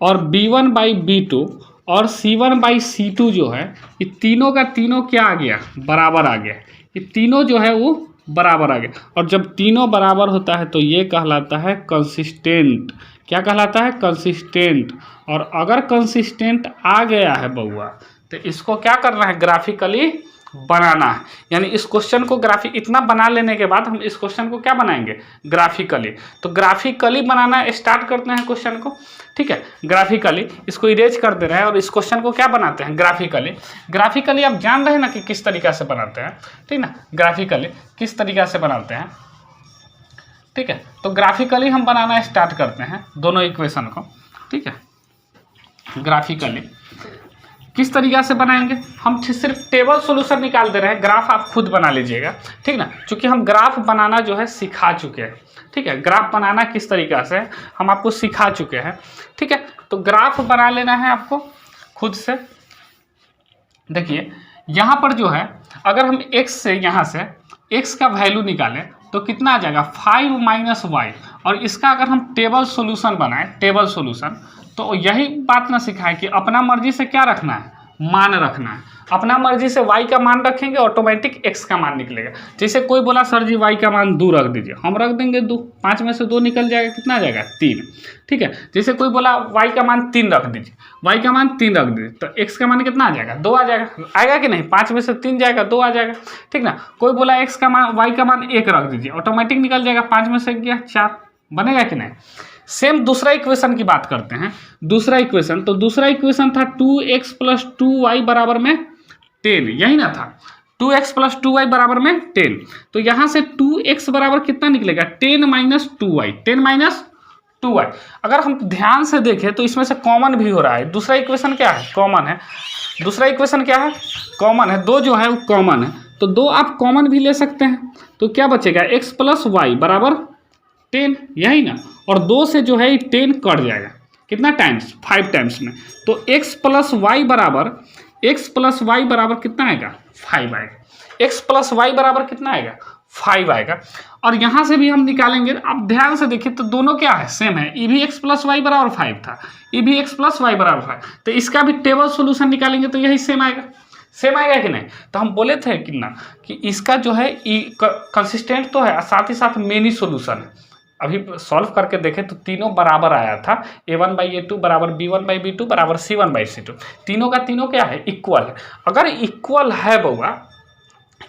और B1/B2 और C1/C2 जो है, ये तीनों का तीनों क्या आ गया, बराबर आ गया, ये तीनों जो है वो बराबर आ गया। और जब तीनों बराबर होता है तो ये कहलाता है कंसिस्टेंट। क्या कहलाता है, कंसिस्टेंट। और अगर कंसिस्टेंट आ गया है बउआ तो इसको क्या करना है, ग्राफिकली बनाना है। यानी इस क्वेश्चन को इतना बना लेने के बाद हम इस क्वेश्चन को क्या बनाएंगे, ग्राफिकली। तो ग्राफिकली बनाना स्टार्ट करते हैं क्वेश्चन को, ठीक है, ग्राफिकली इसको इरेज कर दे रहे हैं और इस क्वेश्चन को क्या बनाते हैं, ग्राफिकली आप जान रहे हैं ना कि किस तरीका से बनाते हैं, ठीक ना, ग्राफिकली किस तरीका से बनाते हैं। ठीक है, तो ग्राफिकली हम बनाना स्टार्ट करते हैं दोनों इक्वेशन को। ठीक है, ग्राफिकली किस तरीका से बनाएंगे, हम सिर्फ टेबल सॉल्यूशन निकाल दे रहे हैं, ग्राफ आप खुद बना लीजिएगा, ठीक ना, क्योंकि हम ग्राफ बनाना जो है सिखा चुके हैं। ठीक है, ग्राफ बनाना किस तरीका से हम आपको सिखा चुके हैं। ठीक है, तो ग्राफ बना लेना है आपको खुद से। देखिए यहाँ पर जो है, अगर हम x से यहाँ से x का वैल्यू निकालें तो कितना आ जाएगा 5 - y, और इसका अगर हम टेबल सॉल्यूशन बनाएं, टेबल सॉल्यूशन, तो यही बात ना सिखाए कि अपना मर्जी से क्या रखना है, मान रखना है। अपना मर्जी से y का मान रखेंगे, ऑटोमेटिक x का मान निकलेगा। जैसे कोई बोला सर जी y का मान 2 रख दीजिए, हम रख देंगे 2, 5 में से 2 निकल जाएगा, कितना आ जाएगा 3। ठीक है, जैसे कोई बोला y का मान 3 रख दीजिए, y का मान 3 रख दीजिए, तो x का मान कितना आ जाएगा 2 आ जाएगा, आएगा कि नहीं, 5 में से 3 जाएगा 2 आ जाएगा। ठीक ना, कोई बोला y का मान 1 रख दीजिए, ऑटोमेटिक निकल जाएगा, 5 में से गया 4, बनेगा कि नहीं। सेम दूसरा इक्वेशन की बात करते हैं, दूसरा इक्वेशन, तो दूसरा इक्वेशन था 2x + 2y = 10, यही ना था, 2x + 2y = 10। तो यहाँ से 2x बराबर कितना निकलेगा 10 - 2y, 10 - 2y। अगर हम ध्यान से देखें तो इसमें से कॉमन भी हो रहा है, दूसरा इक्वेशन क्या है, कॉमन है, दूसरा इक्वेशन क्या है, कॉमन है, 2 जो है वो कॉमन है, तो 2 आप कॉमन भी ले सकते हैं। तो क्या बचेगा x + y = 10, यही ना, और 2 से जो है 10 कट जाएगा, कितना टाइम्स, 5 टाइम्स में। तो x प्लस वाई बराबर कितना आएगा, 5 आएगा। x प्लस वाई बराबर कितना आएगा, 5 आएगा। और यहाँ से भी हम निकालेंगे, आप ध्यान से देखिए तो दोनों क्या है, सेम है। ये भी x प्लस वाई बराबर 5 था, ये भी x प्लस वाई बराबर 5, तो इसका भी टेबल सोल्यूशन निकालेंगे तो यही सेम आएगा कि नहीं। तो हम बोले थे कि ना कि इसका जो है कंसिस्टेंट तो है, साथ ही साथ मेनी सोल्यूशन है। अभी सॉल्व करके देखें तो तीनों बराबर आया था, a1/a2 बराबर b1/b2 बराबर c1/c2, तीनों का तीनों क्या है, इक्वल है। अगर इक्वल है बउआ,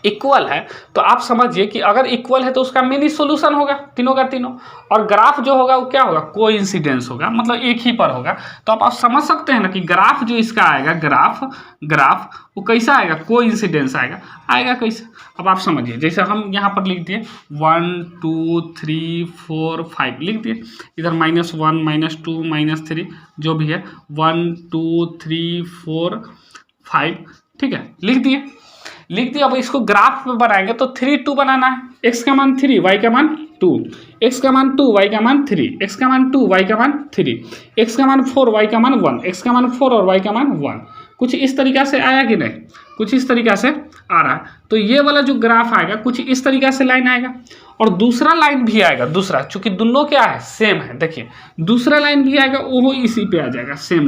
इक्वल है तो आप समझिए कि अगर इक्वल है तो उसका मिनी सॉल्यूशन होगा तीनों का तीनों, और ग्राफ जो होगा वो क्या होगा, कोइंसिडेंस होगा, मतलब एक ही पर होगा। तो आप समझ सकते हैं ना कि ग्राफ जो इसका आएगा, ग्राफ वो कैसा आएगा, कोइंसिडेंस आएगा कैसे। अब आप समझिए, जैसे हम यहाँ पर लिख दिए 1 2 3 4 5 लिख दिए, इधर -1 -2 -3 जो भी है 1 2 3 4 5, ठीक है, लिख दिए। अब इसको ग्राफ में बनाएंगे तो 3 2 बनाना है, x का मान 3 y का मान 2, x का मान 2 y का मान 3, x का मान 2 y का मान 3, x का मान 4 y का मान 1, x का मान 4 और y का मान 1। कुछ इस तरीका से आया कि नहीं, कुछ इस तरीका से आ रहा है। तो ये वाला जो ग्राफ आएगा कुछ इस तरीका से लाइन आएगा, और दूसरा लाइन भी आएगा, दूसरा, चूंकि दोनों क्या है, सेम है। देखिए दूसरा लाइन भी आएगा, वो इसी पे आ जाएगा, सेम।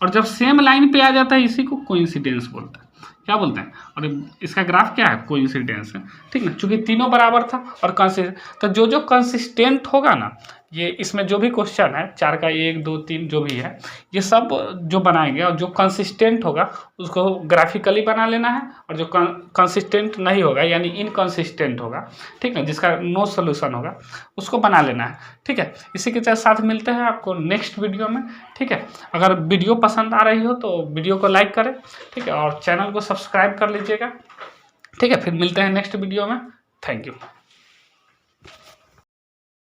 और जब सेम लाइन पे आ जाता है इसी को कोइंसिडेंस बोलते हैं। क्या बोलते हैं, और इसका ग्राफ क्या है, कोइंसिडेंस है, ठीक ना। चूंकि तीनों बराबर था और कंसिस्टेंट, तो जो कंसिस्टेंट होगा ना, ये इसमें जो भी क्वेश्चन है 4 का 1 2 3 जो भी है, ये सब जो बनाएंगे, और जो कंसिस्टेंट होगा उसको ग्राफिकली बना लेना है, और जो कंसिस्टेंट नहीं होगा यानी इनकंसिस्टेंट होगा, ठीक है, जिसका नो सोल्यूशन होगा, उसको बना लेना है, ठीक है। इसी के साथ मिलते हैं आपको नेक्स्ट वीडियो में, ठीक है। अगर वीडियो पसंद आ रही हो तो वीडियो को लाइक करें, ठीक है, और चैनल को सब्सक्राइब कर लीजिएगा, ठीक है। फिर मिलते हैं नेक्स्ट वीडियो में, थैंक यू।